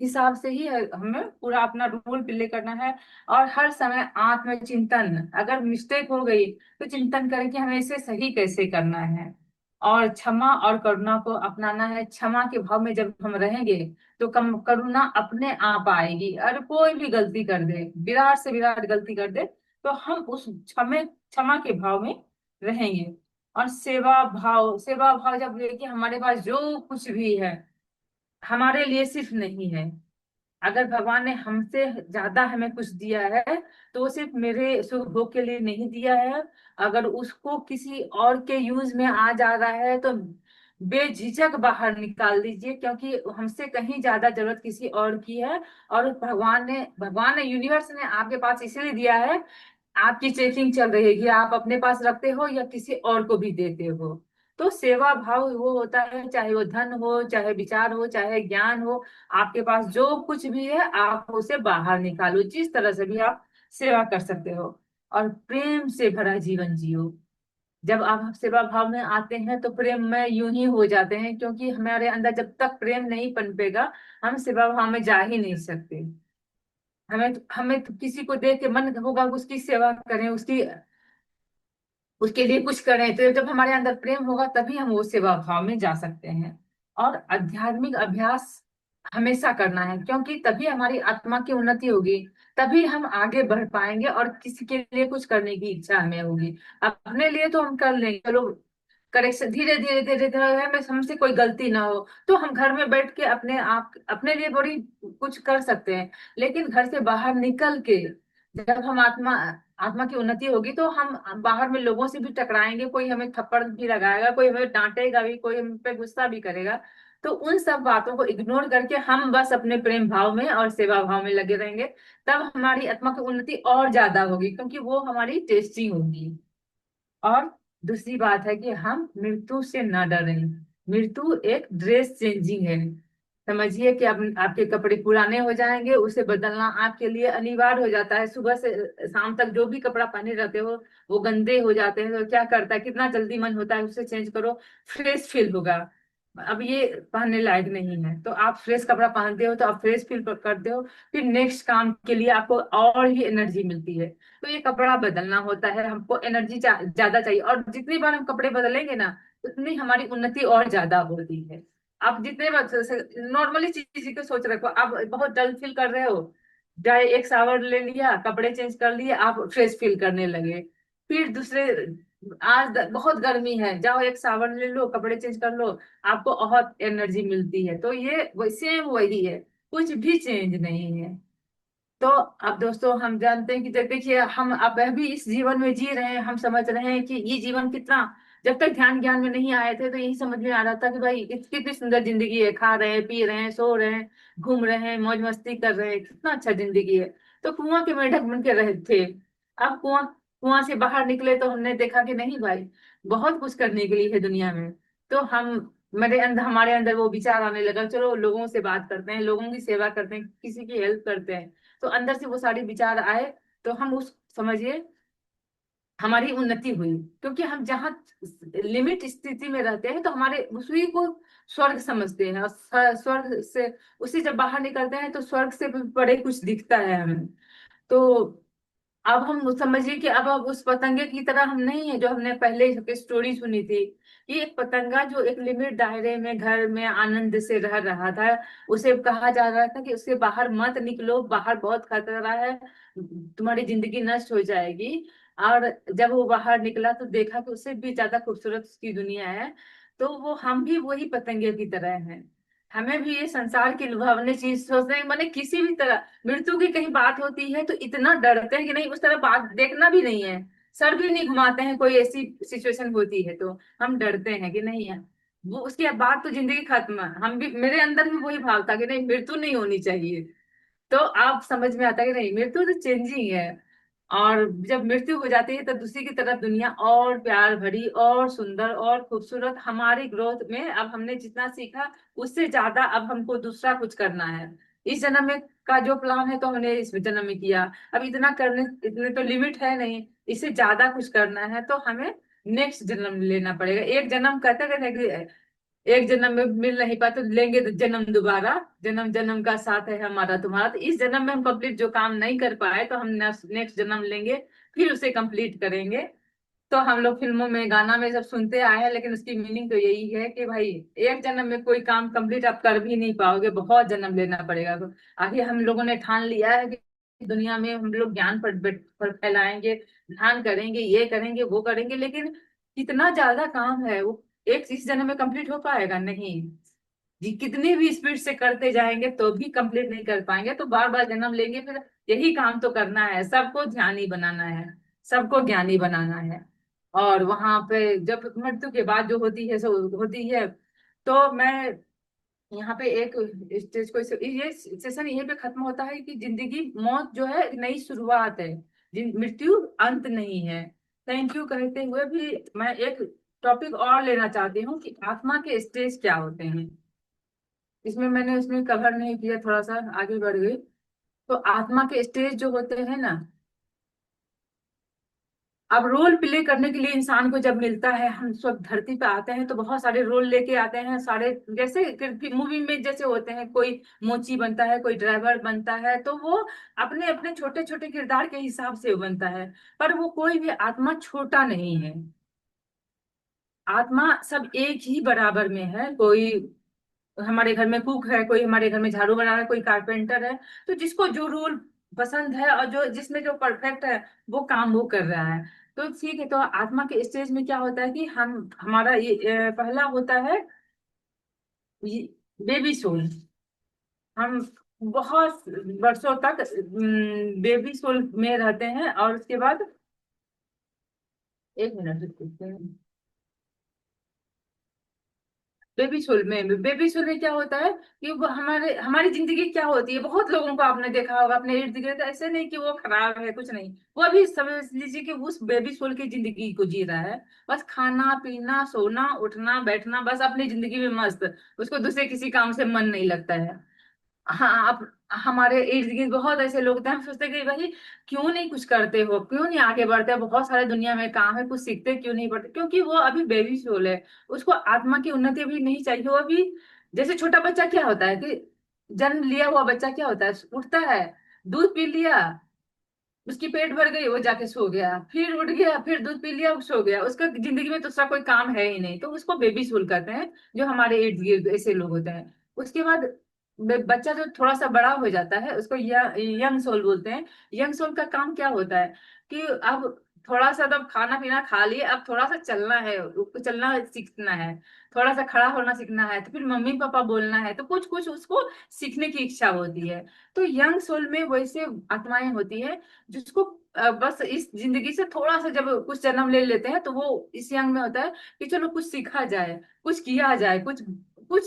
हिसाब से ही हमें पूरा अपना रोल प्ले करना है। और हर समय आत्मचिंतन, अगर मिस्टेक हो गई तो चिंतन करें कि हमें इसे सही कैसे करना है। और क्षमा और करुणा को अपनाना है। क्षमा के भाव में जब हम रहेंगे तो कम करुणा अपने आप आएगी। अगर कोई भी गलती कर दे, विराट से विराट गलती कर दे, तो हम उस क्षमा के भाव में रहेंगे। और सेवा भाव जब देखिए हमारे पास जो कुछ भी है हमारे लिए सिर्फ नहीं है। अगर भगवान ने हमसे ज्यादा हमें कुछ दिया है तो वो सिर्फ मेरे सुख भोग के लिए नहीं दिया है। अगर उसको किसी और के यूज में आ जा रहा है तो बेझिझक बाहर निकाल दीजिए, क्योंकि हमसे कहीं ज्यादा जरूरत किसी और की है। और भगवान ने यूनिवर्स ने आपके पास इसीलिए दिया है। आपकी चेकिंग चल रही है कि आप अपने पास रखते हो या किसी और को भी देते हो। तो सेवा भाव वो होता है, चाहे वो धन हो, चाहे विचार हो, चाहे ज्ञान हो, आपके पास जो कुछ भी है आप उसे बाहर निकालो, जिस तरह से भी आप सेवा कर सकते हो। और प्रेम से भरा जीवन जियो। जब आप सेवा भाव में आते हैं तो प्रेम में यूं ही हो जाते हैं, क्योंकि हमारे अंदर जब तक प्रेम नहीं पनपेगा हम सेवा भाव में जा ही नहीं सकते। हमें तो किसी को देख के मन होगा उसकी सेवा करें, उसके लिए कुछ करें। तो जब हमारे अंदर प्रेम होगा तभी हम वो सेवा भाव में जा सकते हैं। और आध्यात्मिक अभ्यास हमेशा करना है, क्योंकि तभी हमारी आत्मा की उन्नति होगी, तभी हम आगे बढ़ पाएंगे और किसी के लिए कुछ करने की इच्छा हमें होगी। अपने लिए तो हम कर लेंगे, चलो करेक्शन धीरे धीरे धीरे धीरे हमें हमसे कोई गलती ना हो तो हम घर में बैठ के अपने आप अपने लिए बड़ी कुछ कर सकते हैं। लेकिन घर से बाहर निकल के जब हम आत्मा आत्मा की उन्नति होगी तो हम बाहर में लोगों से भी टकराएंगे, कोई हमें थप्पड़ भी लगाएगा, कोई हमें डांटेगा भी, कोई हम पे गुस्सा भी करेगा। तो उन सब बातों को इग्नोर करके हम बस अपने प्रेम भाव में और सेवा भाव में लगे रहेंगे। तब हमारी आत्मा की उन्नति और ज्यादा होगी, क्योंकि वो हमारी टेस्टिंग होगी। और दूसरी बात है कि हम मृत्यु से न डरें। मृत्यु एक ड्रेस चेंजिंग है। समझिए कि अब आपके कपड़े पुराने हो जाएंगे, उसे बदलना आपके लिए अनिवार्य हो जाता है। सुबह से शाम तक जो भी कपड़ा पहने रहते हो वो गंदे हो जाते हैं, तो क्या करता है, कितना जल्दी मन होता है उसे चेंज करो, फ्रेश फील होगा। अब ये पहनने लायक नहीं है तो आप फ्रेश कपड़ा पहनते हो तो आप फ्रेश फील करते हो, फिर नेक्स्ट काम के लिए आपको और ही एनर्जी मिलती है। तो ये कपड़ा बदलना होता है, हमको एनर्जी ज्यादा चाहिए, और जितनी बार हम कपड़े बदलेंगे ना उतनी हमारी उन्नति और ज्यादा होती है। आप जितने बार नॉर्मली चीज को सोच रखो, आप बहुत डल फील कर रहे हो, जाए एक शावर ले लिया, कपड़े चेंज कर लिए, आप फ्रेश फील करने लगे। फिर दूसरे बहुत गर्मी है, जाओ एक शावर ले लो, कपड़े चेंज कर लो, आपको बहुत एनर्जी मिलती है। तो ये सेम वही है, कुछ भी चेंज नहीं है। तो अब दोस्तों हम जानते हैं कि देखिए हम अब भी इस जीवन में जी रहे हैं, हम समझ रहे हैं कि ये जीवन कितना, जब तक ध्यान ज्ञान में नहीं आए थे तो यही समझ में आ रहा था कि भाई कितनी सुंदर जिंदगी है, खा रहे हैं पी रहे हैं सो रहे हैं घूम रहे हैं मौज मस्ती कर रहे हैं, कितना अच्छा जिंदगी है। तो कुआं के मेंढक बन के रहे थे। अब कुआं कुआं से बाहर निकले तो हमने देखा कि नहीं भाई, बहुत कुछ करने के लिए है दुनिया में। तो हमारे अंदर वो विचार आने लगा, चलो लोगों से बात करते हैं, लोगों की सेवा करते हैं, किसी की हेल्प करते हैं। तो अंदर से वो सारे विचार आए, तो हम उस समझिए हमारी उन्नति हुई। क्योंकि हम जहाँ लिमिट स्थिति में रहते हैं तो हमारे उसी को स्वर्ग समझते हैं, और स्वर्ग से उसी जब बाहर निकलते हैं तो स्वर्ग से भी बड़े कुछ दिखता है हमें। तो अब हम समझिए कि अब उस पतंगे की तरह हम नहीं है जो हमने पहले की स्टोरी सुनी थी। ये एक पतंगा जो एक लिमिट दायरे में घर में आनंद से रह रहा था, उसे कहा जा रहा था कि उसके बाहर मत निकलो, बाहर बहुत खतरा है, तुम्हारी जिंदगी नष्ट हो जाएगी। और जब वो बाहर निकला तो देखा कि उससे भी ज्यादा खूबसूरत उसकी दुनिया है। तो वो हम भी वही पतंगे की तरह हैं। हमें भी ये संसार की लुभावनी चीज सोचते हैं, माने किसी भी तरह मृत्यु की कहीं बात होती है तो इतना डरते हैं कि नहीं, उस तरह बात देखना भी नहीं है, सर भी नहीं घुमाते हैं। कोई ऐसी सिचुएशन होती है तो हम डरते हैं कि नहीं है, वो उसके बाद तो जिंदगी खत्म है। हम भी, मेरे अंदर भी वही भाव था कि नहीं, मृत्यु नहीं होनी चाहिए। तो आप समझ में आता है कि नहीं, मृत्यु तो चेंजिंग है। और जब मृत्यु हो जाती है तो दूसरी की तरफ दुनिया और प्यार भरी और सुंदर और खूबसूरत, हमारी ग्रोथ में अब हमने जितना सीखा उससे ज्यादा अब हमको दूसरा कुछ करना है। इस जन्म में का जो प्लान है तो हमने इस जन्म में किया, अब इतना करने, इतने तो लिमिट है नहीं, इससे ज्यादा कुछ करना है तो हमें नेक्स्ट जन्म लेना पड़ेगा। एक जन्म कहते कहते एक जन्म में मिल नहीं पाए तो लेंगे तो जन्म दोबारा, जन्म जन्म का साथ है हमारा तुम्हारा। तो इस जन्म में हम कंप्लीट जो काम नहीं कर पाए तो हम नेक्स्ट जन्म लेंगे, फिर उसे कंप्लीट करेंगे। तो हम लोग फिल्मों में गाना में सब सुनते आए हैं, लेकिन उसकी मीनिंग तो यही है कि भाई एक जन्म में कोई काम कंप्लीट आप कर भी नहीं पाओगे, बहुत जन्म लेना पड़ेगा। तो आगे हम लोगों ने ठान लिया है कि दुनिया में हम लोग ज्ञान पर फैलाएंगे, ध्यान करेंगे, ये करेंगे वो करेंगे, लेकिन कितना ज्यादा काम है वो एक इस जन्म में कंप्लीट हो पाएगा नहीं जी। कितनी भी स्पीड से करते जाएंगे तो भी कंप्लीट नहीं कर पाएंगे, तो बार बार जन्म लेंगे, फिर यही काम तो करना है, सबको ध्यानी बनाना है, सबको ज्ञानी बनाना है। और वहां पे जब मृत्यु के बाद जो होती है सो होती है। तो मैं यहाँ पे एक स्टेज को ये सेशन यहीं पे खत्म होता है कि जिंदगी, मौत जो है एक नई शुरुआत है, मृत्यु अंत नहीं है। थैंक यू कहते हुए भी मैं एक टॉपिक और लेना चाहती हूँ कि आत्मा के स्टेज क्या होते हैं। इसमें मैंने उसमें कवर नहीं किया, थोड़ा सा आगे बढ़ गई। तो आत्मा के स्टेज जो होते हैं ना, अब रोल प्ले करने के लिए इंसान को जब मिलता है, हम सब धरती पे आते हैं तो बहुत सारे रोल लेके आते हैं सारे, जैसे मूवी में जैसे होते हैं, कोई मोची बनता है, कोई ड्राइवर बनता है, तो वो अपने अपने छोटे छोटे किरदार के हिसाब से बनता है। पर वो कोई भी आत्मा छोटा नहीं है, आत्मा सब एक ही बराबर में है। कोई हमारे घर में कुक है, कोई हमारे घर में झाड़ू बना रहा है, कोई कारपेंटर है। तो जिसको जो रोल पसंद है और जो जिसमें जो परफेक्ट है वो काम वो कर रहा है। तो ठीक है, तो आत्मा के स्टेज में क्या होता है कि हम हमारा ये पहला होता है बेबी सोल। हम बहुत वर्षों तक बेबी सोल में रहते हैं, और उसके बाद एक मिनट रुकिए। बेबी सोल में क्या होता है कि वो हमारी जिंदगी क्या होती है, बहुत लोगों को आपने देखा होगा अपने इर्द गिर्द, ऐसे नहीं कि वो खराब है कुछ नहीं, वो अभी समझ लीजिए कि उस बेबी सोल की जिंदगी को जी रहा है। बस खाना पीना सोना उठना बैठना, बस अपनी जिंदगी में मस्त, उसको दूसरे किसी काम से मन नहीं लगता है। हाँ, आप हमारे इर्द गिर्द बहुत ऐसे लोग थे, हम सोचते कि भाई क्यों नहीं कुछ करते हो, क्यों नहीं आगे बढ़ते, बहुत सारे दुनिया में काम है, कुछ सीखते क्यों नहीं बढ़ते, क्योंकि वो अभी बेबी सोल है। उसको आत्मा की उन्नति भी नहीं चाहिए। वो अभी जैसे छोटा बच्चा क्या होता है कि जन्म लिया हुआ बच्चा क्या होता है, उठता है, दूध पी लिया, उसकी पेट भर गई, वो जाके सो गया, फिर उठ गया, फिर दूध पी लिया, सो गया, उसका जिंदगी में दूसरा कोई काम है ही नहीं। तो उसको बेबी सोल कहते हैं, जो हमारे इर्द गिर्द ऐसे लोग होते हैं। उसके बाद बच्चा जो थोड़ा सा बड़ा हो जाता है उसको यंग सोल बोलते हैं। यंग सोल का काम क्या होता है कि अब थोड़ा सा तब खाना पीना खा लिए, अब थोड़ा सा चलना है, उसको चलना सीखना है, थोड़ा सा खड़ा होना सीखना है, तो फिर मम्मी पापा बोलना है, तो कुछ कुछ उसको सीखने की इच्छा होती है। तो यंग सोल में वैसे आत्माएं होती है जिसको बस इस जिंदगी से थोड़ा सा जब कुछ जन्म ले लेते हैं तो वो इस यंग में होता है कि चलो कुछ सीखा जाए, कुछ किया जाए, कुछ कुछ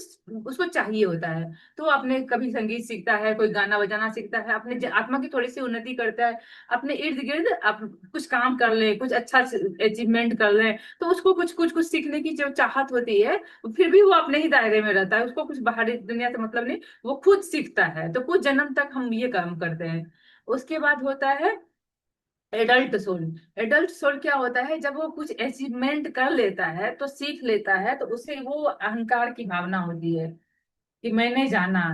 उसको चाहिए होता है। तो वो अपने कभी संगीत सीखता है, कोई गाना बजाना सीखता है, अपने आत्मा की थोड़ी सी उन्नति करता है, अपने इर्द गिर्द आप कुछ काम कर ले, कुछ अच्छा अचीवमेंट कर ले, तो उसको कुछ कुछ कुछ सीखने की जो चाहत होती है, फिर भी वो अपने ही दायरे में रहता है, उसको कुछ बाहरी दुनिया से मतलब नहीं, वो खुद सीखता है। तो कुछ जन्म तक हम ये काम करते हैं। उसके बाद होता है एडल्ट सोल। एडल्ट सोल क्या होता है, जब वो कुछ अचीवमेंट कर लेता है तो सीख लेता है, तो उसे वो अहंकार की भावना होती है कि मैंने जाना,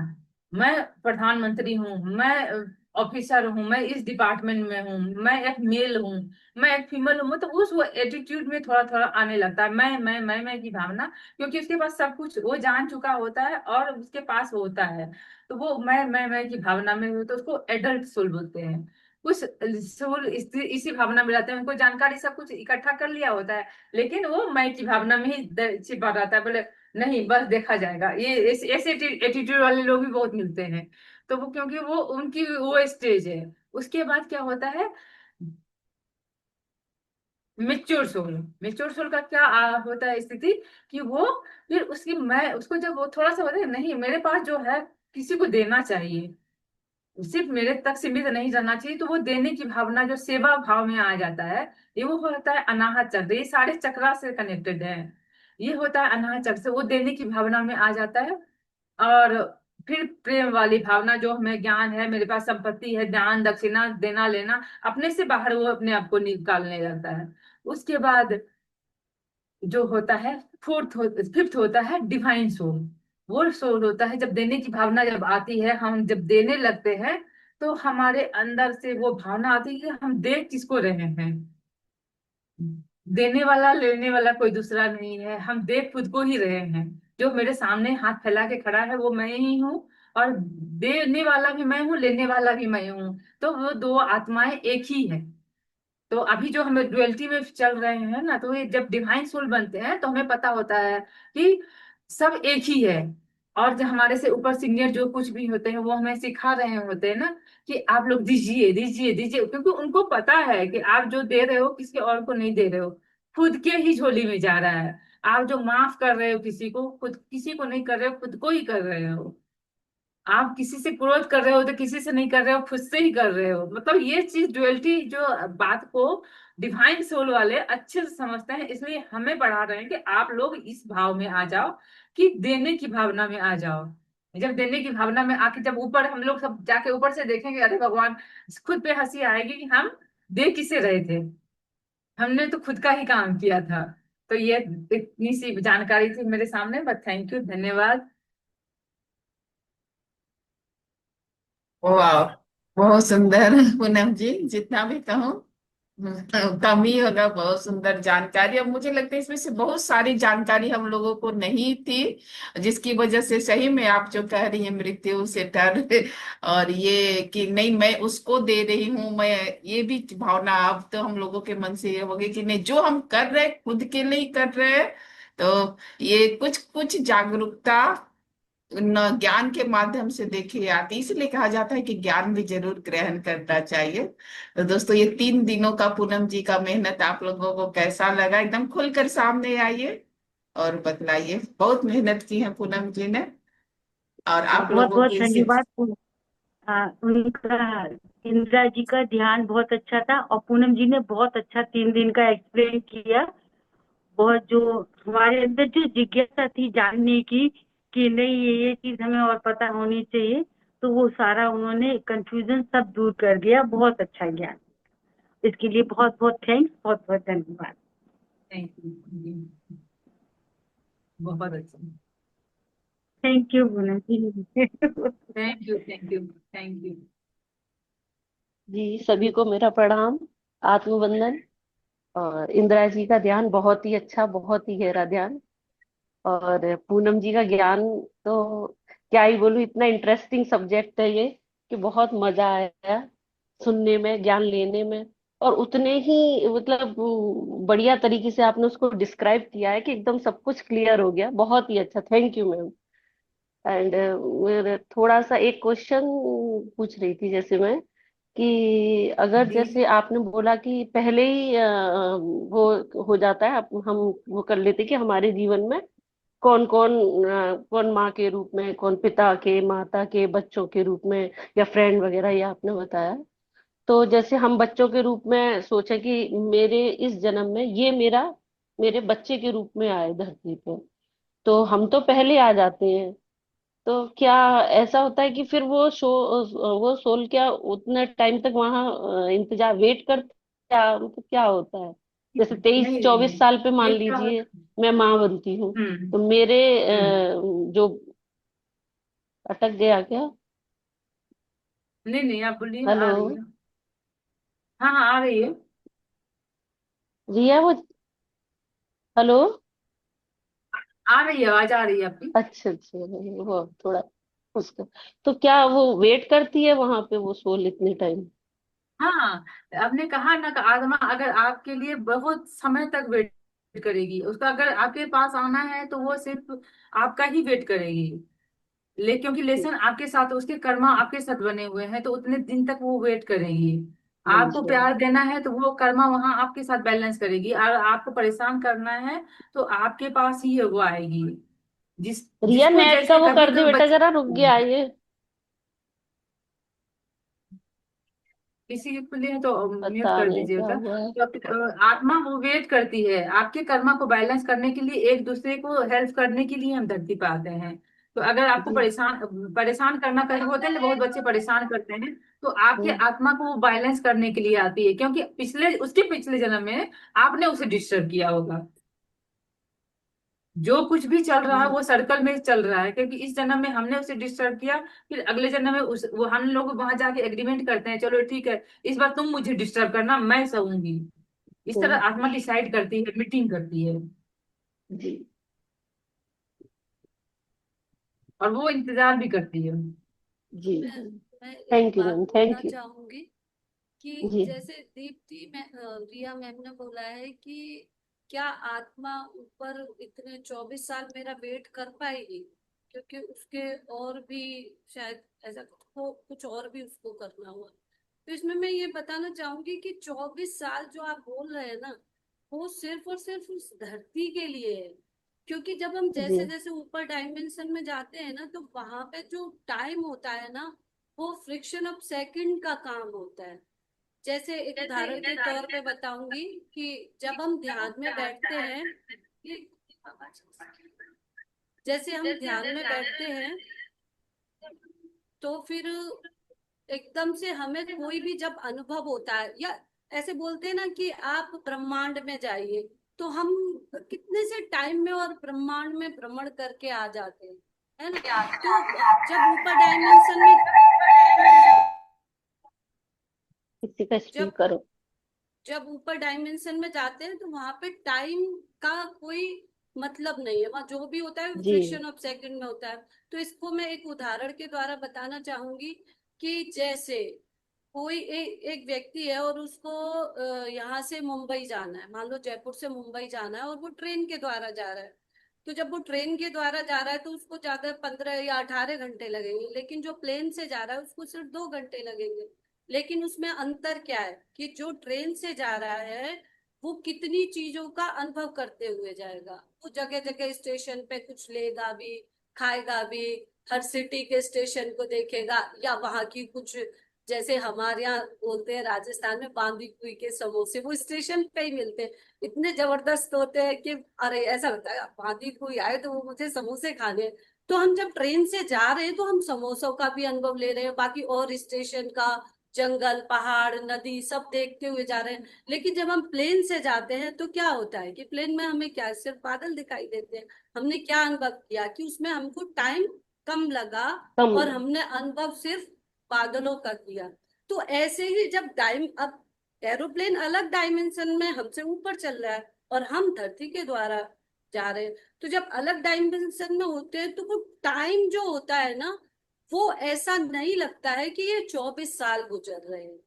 मैं प्रधानमंत्री हूँ, मैं ऑफिसर हूँ, मैं इस डिपार्टमेंट में हूँ, मैं एक मेल हूँ, मैं एक फीमेल हूँ, तो उस वो एटीट्यूड में थोड़ा थोड़ा आने लगता है, मैं की भावना, क्योंकि उसके पास सब कुछ वो जान चुका होता है और उसके पास होता है। तो वो मैं की भावना में हो, तो उसको एडल्ट सोल बोलते हैं। कुछ सोल इसी भावना में रहते हैं, उनको जानकारी सब कुछ इकट्ठा कर लिया होता है, लेकिन वो मैं की भावना में ही छिपा रहता है। बोले नहीं बस देखा जाएगा। ये ऐसे एटीट्यूड वाले लोग भी बहुत मिलते हैं। तो वो क्योंकि वो उनकी वो स्टेज है। उसके बाद क्या होता है, मेच्योर सोल का क्या होता है स्थिति, कि वो फिर उसकी मैं उसको जब वो थोड़ा सा होता है नहीं मेरे पास जो है किसी को देना चाहिए, सिर्फ मेरे तक सीमित नहीं रहना चाहिए, तो वो देने की भावना जो सेवा भाव में आ जाता है, ये वो होता है अनाहत चक्र। ये सारे चक्रा से कनेक्टेड है। ये होता है अनाहत चक्र से वो देने की भावना में आ जाता है। और फिर प्रेम वाली भावना, जो हमें ज्ञान है, मेरे पास संपत्ति है, दान दक्षिणा देना लेना, अपने से बाहर वो अपने आप को निकालने लगता है। उसके बाद जो होता है फिफ्थ होता है डिवाइन सोल। वो सोल होता है जब देने की भावना जब आती है, हम जब देने लगते हैं, तो हमारे अंदर से वो भावना आती है कि हम दे किसको रहे हैं। देने वाला लेने वाला कोई दूसरा नहीं है, हम दे खुद को ही रहे हैं। जो मेरे सामने हाथ फैला के खड़ा है वो मैं ही हूँ, और देने वाला भी मैं हूँ, लेने वाला भी मैं हूँ। तो वो दो आत्माएं एक ही है। तो अभी जो हम डुअलिटी में चल रहे हैं ना, तो ये जब डिवाइन सोल बनते हैं तो हमें पता होता है कि सब एक ही है। और जो हमारे से ऊपर सीनियर जो कुछ भी होते हैं वो हमें सिखा रहे होते हैं ना, कि आप लोग दीजिए दीजिए दीजिए, क्योंकि उनको पता है कि आप जो दे रहे हो किसी और को नहीं दे रहे हो, खुद के ही झोली में जा रहा है। आप जो माफ कर रहे हो किसी को, खुद किसी को नहीं कर रहे हो, खुद को ही कर रहे हो। आप किसी से क्रोध कर रहे हो तो किसी से नहीं कर रहे हो, खुद से ही कर रहे हो। मतलब ये चीज डुअलिटी जो बात को डिवाइन सोल वाले अच्छे से समझते हैं, इसलिए हमें पढ़ा रहे हैं कि आप लोग इस भाव में आ जाओ, कि देने की भावना में आ जाओ। जब देने की भावना में आके जब ऊपर हम लोग सब जाके ऊपर से देखेंगे, अरे भगवान, खुद पे हंसी आएगी कि हम दे किसे रहे थे, हमने तो खुद का ही काम किया था। तो ये इतनी सी जानकारी थी मेरे सामने, बस थैंक यू, धन्यवाद। वाह, बहुत सुंदर पूनम जी, जितना भी कहूँ कम ही होगा। बहुत सुंदर जानकारी। अब मुझे लगता है इसमें से बहुत सारी जानकारी हम लोगों को नहीं थी, जिसकी वजह से सही में आप जो कह रही हैं मृत्यु से डर, और ये कि नहीं मैं उसको दे रही हूँ, मैं ये भी भावना अब तो हम लोगों के मन से ये हो गई कि नहीं, जो हम कर रहे हैं खुद के लिए कर रहे हैं। तो ये कुछ कुछ जागरूकता ज्ञान के माध्यम से देखी आती, इसलिए कहा जाता है कि ज्ञान भी जरूर ग्रहण करना चाहिए। तो दोस्तों, ये 3 दिनों का पूनम जी का मेहनत आप लोगों को कैसा लगा, एकदम खुलकर सामने आइए और बतलाइए। बहुत मेहनत की है पूनम जी ने, और आप बहुत लोगों बहुत की धन्यवाद। उनका, इंदिरा जी का ध्यान बहुत अच्छा था, और पूनम जी ने बहुत अच्छा 3 दिन का एक्सप्लेन किया। बहुत जो हमारे अंदर जो जिज्ञासा थी जानने की, कि नहीं ये चीज हमें और पता होनी चाहिए, तो वो सारा उन्होंने कंफ्यूजन सब दूर कर दिया। बहुत अच्छा ज्ञान, इसके लिए बहुत बहुत थैंक्स, बहुत बहुत धन्यवाद। थैंक यू, बहुत अच्छा। Thank you Poonam ji. Thank you, thank you, thank you. जी, सभी को मेरा प्रणाम, आत्मवंदन। और इंदिरा जी का ध्यान बहुत ही अच्छा, बहुत ही गहरा ध्यान। और पूनम जी का ज्ञान तो क्या ही बोलूं, इतना इंटरेस्टिंग सब्जेक्ट है ये कि बहुत मजा आया सुनने में, ज्ञान लेने में। और उतने ही मतलब बढ़िया तरीके से आपने उसको डिस्क्राइब किया है कि एकदम सब कुछ क्लियर हो गया। बहुत ही अच्छा, थैंक यू मैम। एंड मेरे थोड़ा सा एक क्वेश्चन पूछ रही थी, जैसे मैं कि अगर जी जैसे आपने बोला कि पहले ही वो हो जाता है, हम वो कर लेते कि हमारे जीवन में कौन कौन, कौन माँ के रूप में, कौन पिता के, माता के, बच्चों के रूप में, या फ्रेंड वगैरह, ये आपने बताया। तो जैसे हम बच्चों के रूप में सोचे कि मेरे इस जन्म में ये मेरे बच्चे के रूप में आए धरती पे, तो हम तो पहले आ जाते हैं। तो क्या ऐसा होता है कि फिर वो सोल क्या उतने टाइम तक वहां इंतजार वेट करते, क्या मतलब क्या होता है? जैसे तेईस नहीं नहीं चौबीस साल पे नहीं, मान ये क्या लीजिए होता। मैं माँ बनती हूँ, हम्म। तो मेरे हम्म। जो अटक गया क्या? नहीं नहीं, आप बोलिए, हेलो, आ रही है। हाँ हाँ, आ रही है। रिया वो, हेलो। आ रही है, आवाज आ रही है आपकी। अच्छा अच्छा, वो थोड़ा उसका, तो क्या वो वेट करती है वहां पे वो सोल इतने टाइम? हाँ, आपने कहा ना कि आत्मा अगर आपके लिए बहुत समय तक वेट करेगी, उसका अगर आपके पास आना है तो वो सिर्फ आपका ही वेट करेगी। ले क्योंकि लेसन आपके साथ, उसके कर्मा आपके साथ बने हुए हैं, तो उतने दिन तक वो वेट करेगी। आपको जी प्यार देना है तो वो कर्मा वहां आपके साथ बैलेंस करेगी, और आपको परेशान करना है तो आपके पास ही वो आएगी। रिया, जिसको नेट का जैसे वो कभी कर दे कभी बेटा, जरा रुक गया ये। किसी के लिए तो म्यूट पता कर नहीं क्या दीजिएगा। हुआ है। तो आत्मा वो वेट करती है आपके कर्मा को बैलेंस करने के लिए, एक दूसरे को हेल्प करने के लिए हम धरती पे आते हैं। तो अगर आपको जी। परेशान परेशान करना, कहीं होते हैं ना बहुत बच्चे परेशान करते हैं, तो आपके हम्म, आत्मा को वो बैलेंस करने के लिए आती है, क्योंकि उसके पिछले जन्म में आपने उसे डिस्टर्ब किया होगा। जो कुछ भी चल रहा है जी। वो सर्कल में चल रहा है, क्योंकि इस जन्म में हमने उसे डिस्टर्ब किया। फिर अगले जन्म में उस वो हम लोग वहां जाके एग्रीमेंट करते हैं, चलो ठीक है, इस बार तुम मुझे डिस्टर्ब करना, मैं सहूंगी। इस हम्म, तरह आत्मा डिसाइड करती है, मीटिंग करती है, जी। और वो इंतजार भी करती है। जी। मैं मैं एक थैंक यू बात मैम, बोलना थैंक यू। चाहूंगी कि जी। जैसे दीप्ति में रिया मैम ने बोला है कि क्या आत्मा ऊपर इतने 24 साल मेरा वेट कर पाएगी, क्योंकि उसके और भी शायद ऐसा कुछ और भी उसको करना हुआ। तो इसमें मैं ये बताना चाहूंगी कि 24 साल जो आप बोल रहे हैं ना, वो सिर्फ और सिर्फ उस धरती के लिए है। क्योंकि जब हम जी। जैसे जैसे ऊपर डायमेंशन में जाते हैं ना, तो वहां पे जो टाइम होता है ना, वो फ्रिक्शन ऑफ सेकंड का काम होता है। जैसे एक उदाहरण के तौर पे बताऊंगी कि जब हम ध्यान में बैठते हैं, ये जैसे हम ध्यान में बैठते हैं, तो फिर एकदम से हमें कोई भी जब अनुभव होता है, या ऐसे बोलते हैं ना कि आप ब्रह्मांड में जाइए, तो हम कितने से टाइम में और ब्रह्मांड में भ्रमण करके आ जाते हैं, है ना। तो जब ऊपर डायमेंशन में किसी का जब स्पीक करो। जब ऊपर डायमेंशन में जाते हैं, तो वहां पे टाइम का कोई मतलब नहीं है, वहां जो भी होता है जी। फ्रैक्शन ऑफ सेकंड में होता है। तो इसको मैं एक उदाहरण के द्वारा बताना चाहूंगी कि जैसे कोई एक व्यक्ति है और उसको यहाँ से मुंबई जाना है, मान लो जयपुर से मुंबई जाना है, और वो ट्रेन के द्वारा जा रहा है। तो जब वो ट्रेन के द्वारा जा रहा है तो उसको ज्यादा 15 या 18 घंटे लगेंगे, लेकिन जो प्लेन से जा रहा है उसको सिर्फ 2 घंटे लगेंगे। लेकिन उसमें अंतर क्या है कि जो ट्रेन से जा रहा है वो कितनी चीजों का अनुभव करते हुए जाएगा। वो जगह जगह स्टेशन पे कुछ लेगा भी, खाएगा भी, हर सिटी के स्टेशन को देखेगा, या वहां की कुछ, जैसे हमारे यहाँ बोलते हैं राजस्थान में बांदी कुई के समोसे, वो स्टेशन पे ही मिलते हैं। इतने जबरदस्त होते हैं कि अरे ऐसा लगता है बांदी कोई आए तो वो मुझे समोसे खाने हैं। तो हम जब ट्रेन से जा रहे हैं तो हम समोसों का भी अनुभव ले रहे हैं, बाकी और स्टेशन का, जंगल पहाड़ नदी सब देखते हुए जा रहे हैं। लेकिन जब हम प्लेन से जाते हैं तो क्या होता है कि प्लेन में हमें क्या सिर्फ बादल दिखाई देते हैं। हमने क्या अनुभव किया कि उसमें हमको टाइम कम लगा, कम। और हमने अनुभव सिर्फ बादलों का किया। तो ऐसे ही जब टाइम, अब एरोप्लेन अलग डायमेंशन में हमसे ऊपर चल रहा है और हम धरती के द्वारा जा रहे हैं, तो जब अलग डायमेंशन में होते हैं तो वो टाइम जो होता है ना, वो ऐसा नहीं लगता है कि ये 24 साल गुजर रहे हैं।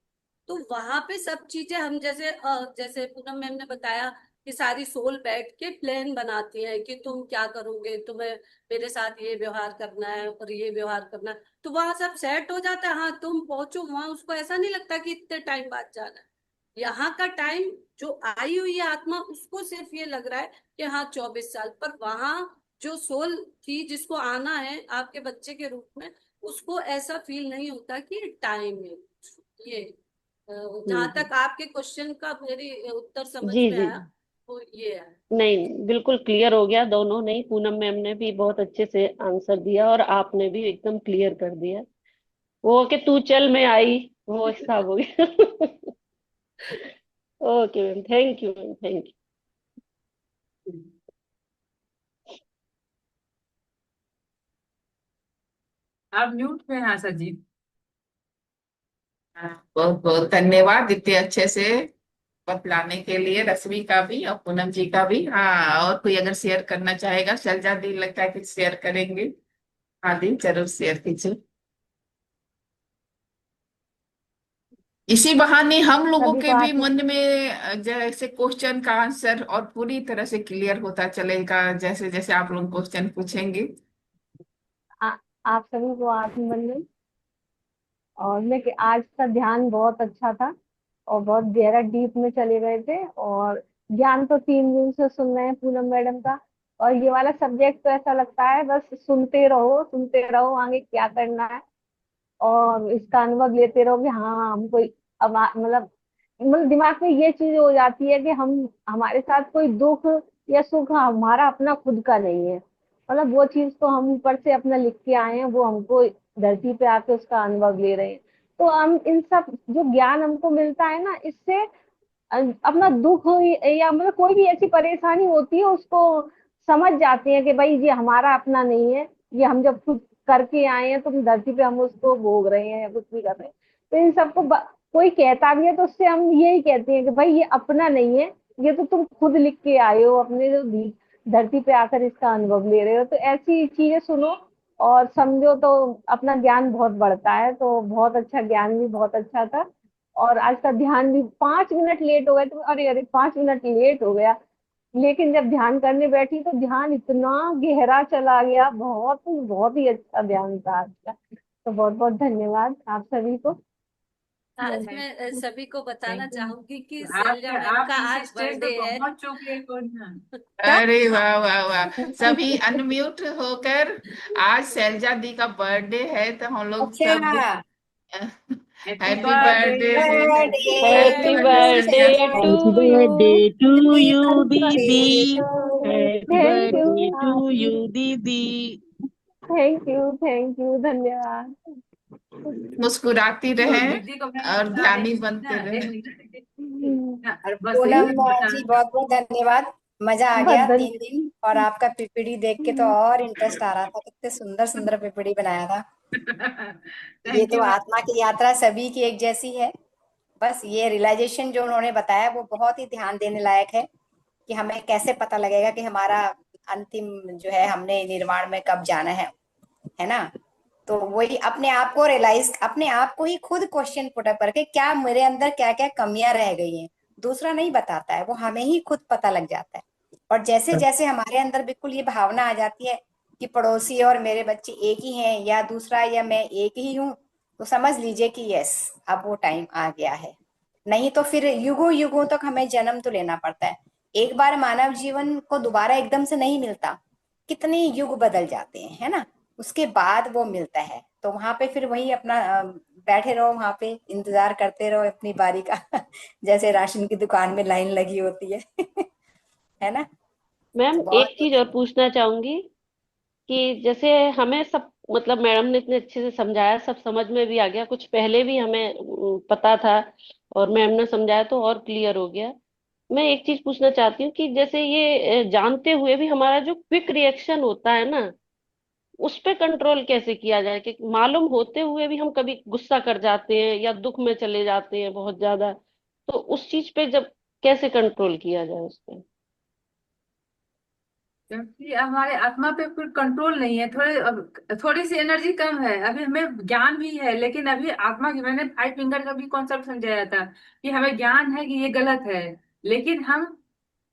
तो वहां पे सब चीजें हम जैसे जैसे पूनम मैम ने बताया कि सारी सोल बैठ के प्लान बनाती है कि तुम क्या करोगे, तुम्हें मेरे साथ ये व्यवहार करना है और ये व्यवहार करना है। तो वहां सब सेट हो जाता है, हाँ तुम पहुंचो वहां, उसको ऐसा नहीं लगता कि इतने टाइम बाद जाना है। यहाँ का टाइम जो आई हुई है आत्मा, उसको सिर्फ ये लग रहा है कि हाँ 24 साल, पर वहां जो सोल थी जिसको आना है आपके बच्चे के रूप में, उसको ऐसा फील नहीं होता कि टाइम है। ये जहां हम्म। तक आपके क्वेश्चन का मेरी उत्तर समझ जी में जी। आया, वो ये है। नहीं, बिल्कुल क्लियर हो गया। दोनों नहीं, पूनम मैम ने भी बहुत अच्छे से आंसर दिया और आपने भी एकदम क्लियर कर दिया। वो कि तू चल मैं आई, वो हिसाब हो गया। Okay ma'am, thank you ma'am, thank आप म्यूट में हैं सर जी। हाँ, बहुत बहुत धन्यवाद इतने अच्छे से बतलाने के लिए, रश्मि का भी और पूनम जी का भी। हाँ, और कोई अगर शेयर करना चाहेगा, शैलजा दी लगता है कि शेयर करेंगे। हाँ दी, जरूर शेयर कीजिए। इसी बहाने हम लोगों सभी के को भी आत्म मन में जैसे क्वेश्चन का आंसर और पूरी तरह से क्लियर होता चलेगा, जैसे जैसे आप लोग क्वेश्चन पूछेंगे। आ, आप सभी को आत्मबंधन। और आज का ध्यान बहुत अच्छा था और बहुत गहरा डीप में चले गए थे। और ज्ञान तो 3 दिन से सुन रहे हैं पूनम मैडम का। और ये वाला सब्जेक्ट तो ऐसा लगता है बस सुनते रहो आगे क्या करना है। और इसका अनुभव लेते रहो कि हाँ हमको मतलब दिमाग में ये चीज हो जाती है कि हम हमारे साथ कोई दुख या सुख हमारा अपना खुद का नहीं है। मतलब वो चीज तो हम ऊपर से अपना लिख के आए हैं, वो हमको धरती पे आके उसका अनुभव ले रहे हैं। तो हम इन सब जो ज्ञान हमको मिलता है ना, इससे अपना दुख हो या मतलब कोई भी ऐसी परेशानी होती है उसको समझ जाते हैं कि भाई ये हमारा अपना नहीं है। ये हम जब खुद करके आए हैं तो धरती पे हम उसको भोग रहे हैं या कुछ भी कर रहे हैं। तो इन सबको कोई कहता भी है तो उससे हम यही कहते हैं कि भाई ये अपना नहीं है। ये तो तुम खुद लिख के आए हो, अपने जो धरती पे आकर इसका अनुभव ले रहे हो। तो ऐसी चीजें सुनो और समझो तो अपना ज्ञान बहुत बढ़ता है। तो बहुत अच्छा, ज्ञान भी बहुत अच्छा था। और आज का ध्यान भी 5 मिनट लेट हो गए तो अरे अरे 5 मिनट लेट हो गया। लेकिन जब ध्यान करने बैठी तो ध्यान इतना गहरा चला गया, बहुत बहुत ही अच्छा ध्यान था आज का। तो बहुत बहुत धन्यवाद आप सभी को। आज मैं सभी को बताना थैंक यू। चाहूंगी कि आप शैलजा मैम आप का इस आज स्टेज पे बर्थडे है। पहुंच चुके हैं कौन है? क्या? अरे वाह वाह वाह, सभी अनम्यूट होकर, आज शैलजा दी का बर्थडे है तो हम लोग सब अच्छा। Happy happy birthday. Birthday. Birthday happy happy birthday birthday Shailaja. To happy Shailaja. You. Birthday to you happy didi. Birthday to happy thank you. Birthday to you didi. Thank you धन्यवाद। मुस्कुराती तो रहें दीदी को मैं और बता ध्यानी रही थी बनते ना, एक रहें। मिनट ना, और बस यही पूनम बता। जी बहुत बहुत धन्यवाद। मजा आ गया बदल 3 दिन। और आपका पीपीडी देख के तो और इंटरेस्ट आ रहा था, कितने सुंदर सुंदर पीपीडी बनाया था। ये थैंक तो यू मैम। आत्मा की यात्रा सभी की एक जैसी है। बस ये रियलाइजेशन जो उन्होंने बताया वो बहुत ही ध्यान देने लायक है कि हमें कैसे पता लगेगा कि हमारा अंतिम जो है हमने निर्वाण में कब जाना है ना। तो वही अपने आप को रियलाइज, अपने आप को ही खुद क्वेश्चन पुट अप करके क्या मेरे अंदर क्या क्या कमियां रह गई हैं, दूसरा नहीं बताता है, वो हमें ही खुद पता लग जाता है। और जैसे जैसे हमारे अंदर बिल्कुल ये भावना आ जाती है कि पड़ोसी और मेरे बच्चे एक ही हैं या दूसरा या मैं एक ही हूँ, तो समझ लीजिए कि यस, अब वो टाइम आ गया है। नहीं तो फिर युगों युगों तक हमें जन्म तो लेना पड़ता है। एक बार मानव जीवन को दोबारा एकदम से नहीं मिलता, कितने युग बदल जाते हैं, है ना। उसके बाद वो मिलता है, तो वहां पे फिर वही अपना बैठे रहो, वहां पे इंतजार करते रहो अपनी बारी का जैसे राशन की दुकान में लाइन लगी होती है है ना। मैम तो एक बहुत चीज और पूछना चाहूंगी कि जैसे हमें सब मतलब मैडम ने इतने अच्छे से समझाया, सब समझ में भी आ गया, कुछ पहले भी हमें पता था और मैम ने समझाया तो और क्लियर हो गया। मैं एक चीज पूछना चाहती हूँ कि जैसे ये जानते हुए भी हमारा जो क्विक रिएक्शन होता है ना, उस पे कंट्रोल कैसे किया जाए कि मालूम होते हुए भी हम कभी गुस्सा कर जाते हैं या दुख में चले जाते हैं बहुत ज्यादा, तो उस चीज पे जब कैसे कंट्रोल किया जाए उस पे। क्योंकि हमारे आत्मा पे कोई कंट्रोल नहीं है, थोड़ी सी एनर्जी कम है, अभी हमें ज्ञान भी है लेकिन अभी आत्मा की, मैंने 5 फिंगर का भी कॉन्सेप्ट समझाया था कि हमें ज्ञान है कि ये गलत है, लेकिन हम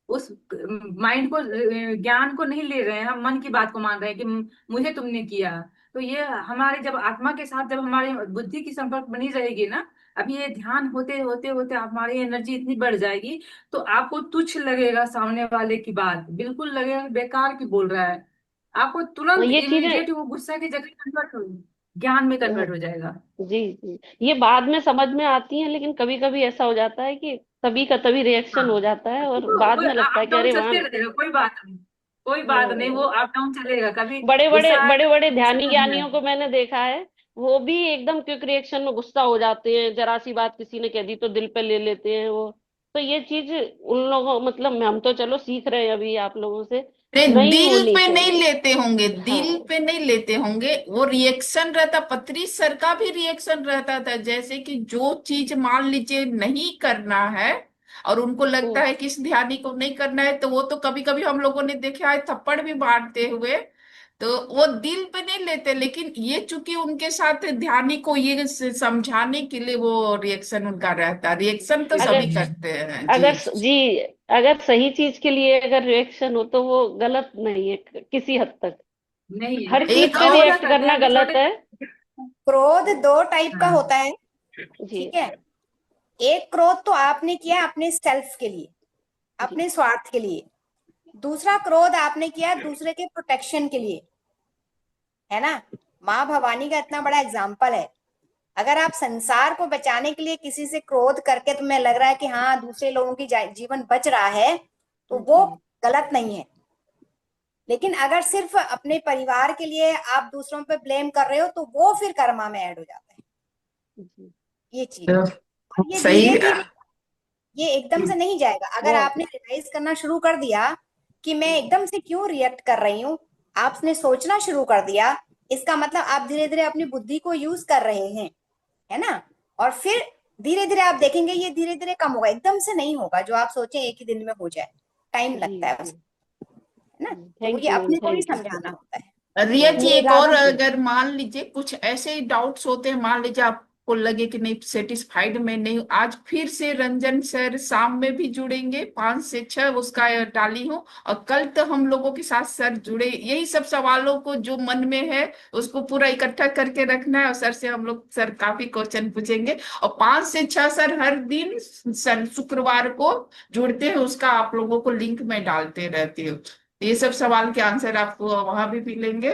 उस माइंड को, ज्ञान को नहीं ले रहे हैं, हम मन की बात को मान रहे हैं कि मुझे तुमने किया। तो ये हमारे जब आत्मा के साथ जब हमारी बुद्धि की संपर्क बनी रहेगी ना, अभी ये ध्यान होते होते होते हमारी एनर्जी इतनी बढ़ जाएगी, तो आपको तुच्छ लगेगा सामने वाले की बात, बिल्कुल लगेगा कि बेकार की बोल रहा है। आपको तुरंत ये चीजें इमीडिएट वो गुस्सा की जगह कन्वर्ट हो, ज्ञान में हाँ, कन्वर्ट हो जाएगा। जी जी, ये बाद में समझ में आती है, लेकिन कभी कभी ऐसा हो जाता है कि तभी का तभी रिएक्शन हो हाँ, जाता है और वो बाद में लगता है अप कि डाउन अरे वहां चलते रहेगा, कोई बात नहीं, कोई बात नहीं, वो अप डाउन चलेगा, कभी गुस्सा आया बड़े कभी बड़े गुस्सा ध्यानी नहीं ज्ञानियों आया। को मैंने देखा है, वो भी एकदम क्विक रिएक्शन में गुस्सा हो जाते हैं, जरा सी बात किसी ने कह दी तो दिल पे ले लेते हैं वो। तो ये चीज उन लोगों मतलब हम तो चलो सीख रहे हैं अभी आप लोगों से, नहीं, नहीं दिल होनी पे नहीं चाहिए। लेते होंगे, दिल हाँ। पे नहीं लेते होंगे, वो रिएक्शन रहता। पत्री सर का भी रिएक्शन रहता था, जैसे कि जो चीज मान लीजिए नहीं करना है और उनको लगता हम्म। है कि इस ध्यानी को नहीं करना है, तो वो तो कभी कभी हम लोगों ने देखा है थप्पड़ भी मारते हुए। तो वो दिल पे नहीं लेते, लेकिन ये चूंकि उनके साथ ध्यानी को ये समझाने के लिए वो रिएक्शन उनका रहता है। रिएक्शन तो अगर सभी करते हैं अगर जी। जी अगर सही चीज के लिए अगर रिएक्शन हो तो वो गलत नहीं है किसी हद तक। नहीं है, हर नहीं चीज एक पे हम क्या और रिएक्ट करते हैं करना अभी गलत छोटे। है। क्रोध दो टाइप का हाँ होता है, जी ठीक है। एक क्रोध तो आपने किया अपने सेल्फ के लिए, जी अपने स्वार्थ के लिए। दूसरा क्रोध आपने किया दूसरे के प्रोटेक्शन के लिए, है ना। माँ भवानी का इतना बड़ा एग्जाम्पल है। अगर आप संसार को बचाने के लिए किसी से क्रोध करके तुम्हें लग रहा है कि हाँ दूसरे लोगों की जीवन बच रहा है, तो वो जी गलत नहीं है। लेकिन अगर सिर्फ अपने परिवार के लिए आप दूसरों पे ब्लेम कर रहे हो तो वो फिर कर्मा में ऐड हो जाता है, जी। ये चीज है। तो और ये सही। धीरे धीरे, ये एकदम से नहीं जाएगा। अगर वो आपने रियलाइज करना शुरू कर दिया कि मैं एकदम से क्यों रिएक्ट कर रही हूँ, आपने सोचना शुरू कर दिया, इसका मतलब आप धीरे धीरे अपनी बुद्धि को यूज कर रहे हैं, है ना। और फिर धीरे धीरे आप देखेंगे ये धीरे धीरे कम होगा, एकदम से नहीं होगा। जो आप सोचे एक ही दिन में हो जाए, टाइम जी लगता है जी उसको, है ना। तो थैंक ये यू मैम, अपने को भी थैंक यू। समझाना होता है। रिया जी, नहीं एक और, राधा जी, अगर मान लीजिए कुछ ऐसे ही डाउट्स होते हैं, मान लीजिए आपको लगे कि नहीं सेटिस्फाइड में नहीं हूं, आज फिर से रंजन सर शाम में भी जुड़ेंगे 5 से 6, उसका डाली हूँ। और कल तो हम लोगों के साथ सर जुड़े, यही सब सवालों को जो मन में है उसको पूरा इकट्ठा करके रखना है, और सर से हम लोग सर काफी क्वेश्चन पूछेंगे। और 5 से 6 सर हर दिन शुक्रवार को जुड़ते हैं, उसका आप लोगों को लिंक में डालते रहती हूँ। ये सब सवाल के आंसर आपको वहां भी मिलेंगे।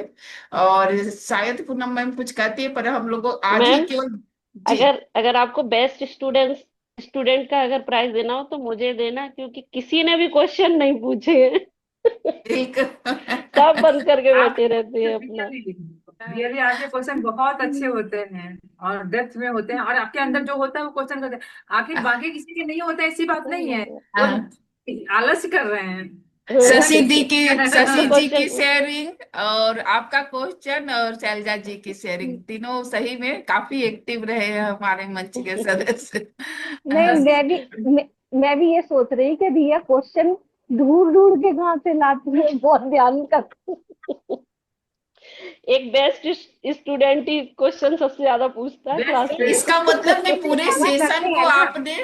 और शायद पूनम मैम कुछ कहती है, पर हम लोग आज ही मैम, केवल जी। अगर अगर आपको बेस्ट स्टूडेंट का अगर प्राइज देना हो तो मुझे देना, क्योंकि किसी ने भी क्वेश्चन नहीं पूछे हैं। एक सब बंद करके आप बैठे रहते हैं अपना। रियली आपके क्वेश्चन बहुत अच्छे होते हैं और डेप्थ में होते हैं, और आपके अंदर जो होता है वो क्वेश्चन करते हैं। आखिर बाकी किसी के नहीं होता है, ऐसी बात नहीं है। वो आलस कर रहे हैं, ऐसा शशि दी नहीं की, तो शशि जी की क्वेश्चन शेयरिंग और आपका क्वेश्चन और शैलजा जी की शेयरिंग, तीनों सही में काफी एक्टिव रहे हैं हमारे मंच के सदस्य। नहीं मैं भी ये सोच रही कि रिया क्वेश्चन ढूंढ ढूंढ के कहाँ से लाती है, बहुत ध्यान कर। एक बेस्ट स्टूडेंट ही क्वेश्चन सबसे ज्यादा पूछता है क्लास बेस्ट। में। इसका मतलब नहीं, क्वेश्चन पूरे ज्यादा करते सेशन को हैं ना, आपने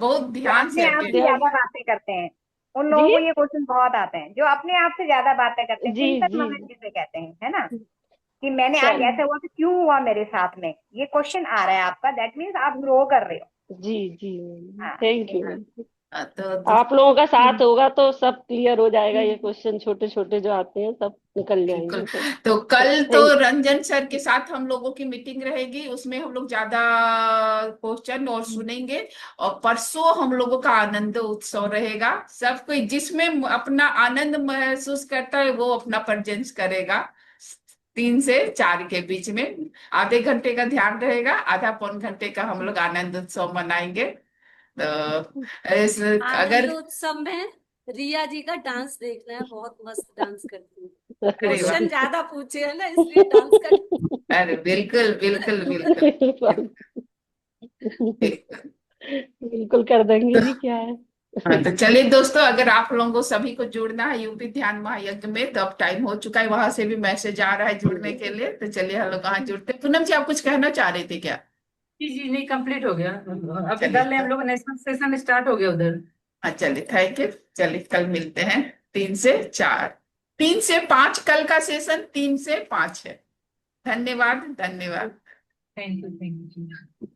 बहुत जो ध्यान से अपने आप से अटेंड ध्यान ज्यादा किया। बातें करते हैं उन जी लोगों को ये क्वेश्चन बहुत आते हैं। जो अपने आप से ज्यादा बातें करते हैं, जी चिंतन जी मनन जिसे कहते हैं, है ना। कि मैंने आज चल ऐसा हुआ तो क्यों हुआ मेरे साथ में, ये क्वेश्चन आ रहा है आपका, दैट मीन्स आप ग्रो कर रहे हो। जी जी हाँ थैंक ये यू हाँ। मैम। तो आप लोगों का साथ होगा तो सब क्लियर हो जाएगा, ये क्वेश्चन छोटे छोटे जो आते हैं सब निकल बिल्कुल। जाएंगे सब। तो कल तो थैंक रंजन सर के साथ हम लोगों की मीटिंग रहेगी, उसमें हम लोग ज्यादा क्वेश्चन और सुनेंगे। और परसों हम लोगों का आनंद उत्सव रहेगा, सब कोई जिसमें अपना आनंद महसूस करता है वो अपना प्रेजेंस करेगा। 3 से 4 के बीच में आधे घंटे का ध्यान रहेगा, आधा पौन घंटे का हम लोग आनंद उत्सव मनाएंगे। तो आनंद अगर उत्सव में रिया जी का डांस देखना है, बहुत मस्त डांस करती है। अरे वाह, क्वेश्चन ज्यादा पूछे है ना, इसलिए डांस कर। अरे बिल्कुल बिल्कुल बिल्कुल। यू। बिल्कुल कर देंगे जी, क्या है। हाँ, तो चलिए दोस्तों, अगर आप लोगों को सभी को जुड़ना है यूपी ध्यान महायज्ञ में, तो अब टाइम हो चुका है, वहां से भी मैसेज आ रहा है जुड़ने के लिए। तो चलिए हम लोग कहाँ जुड़ते हैं। पूनम जी, आप कुछ कहना चाह रहे थे क्या? जी जी, नहीं कंप्लीट हो गया। अब चलिए इधर ले हम तो, लोग नेशनल सेशन स्टार्ट हो गया उधर। हाँ चलिए, थैंक यू। चलिए कल मिलते हैं 3 से 4, 3 से 5 कल का सेशन 3 से 5 है। धन्यवाद धन्यवाद। Thank you, thank you.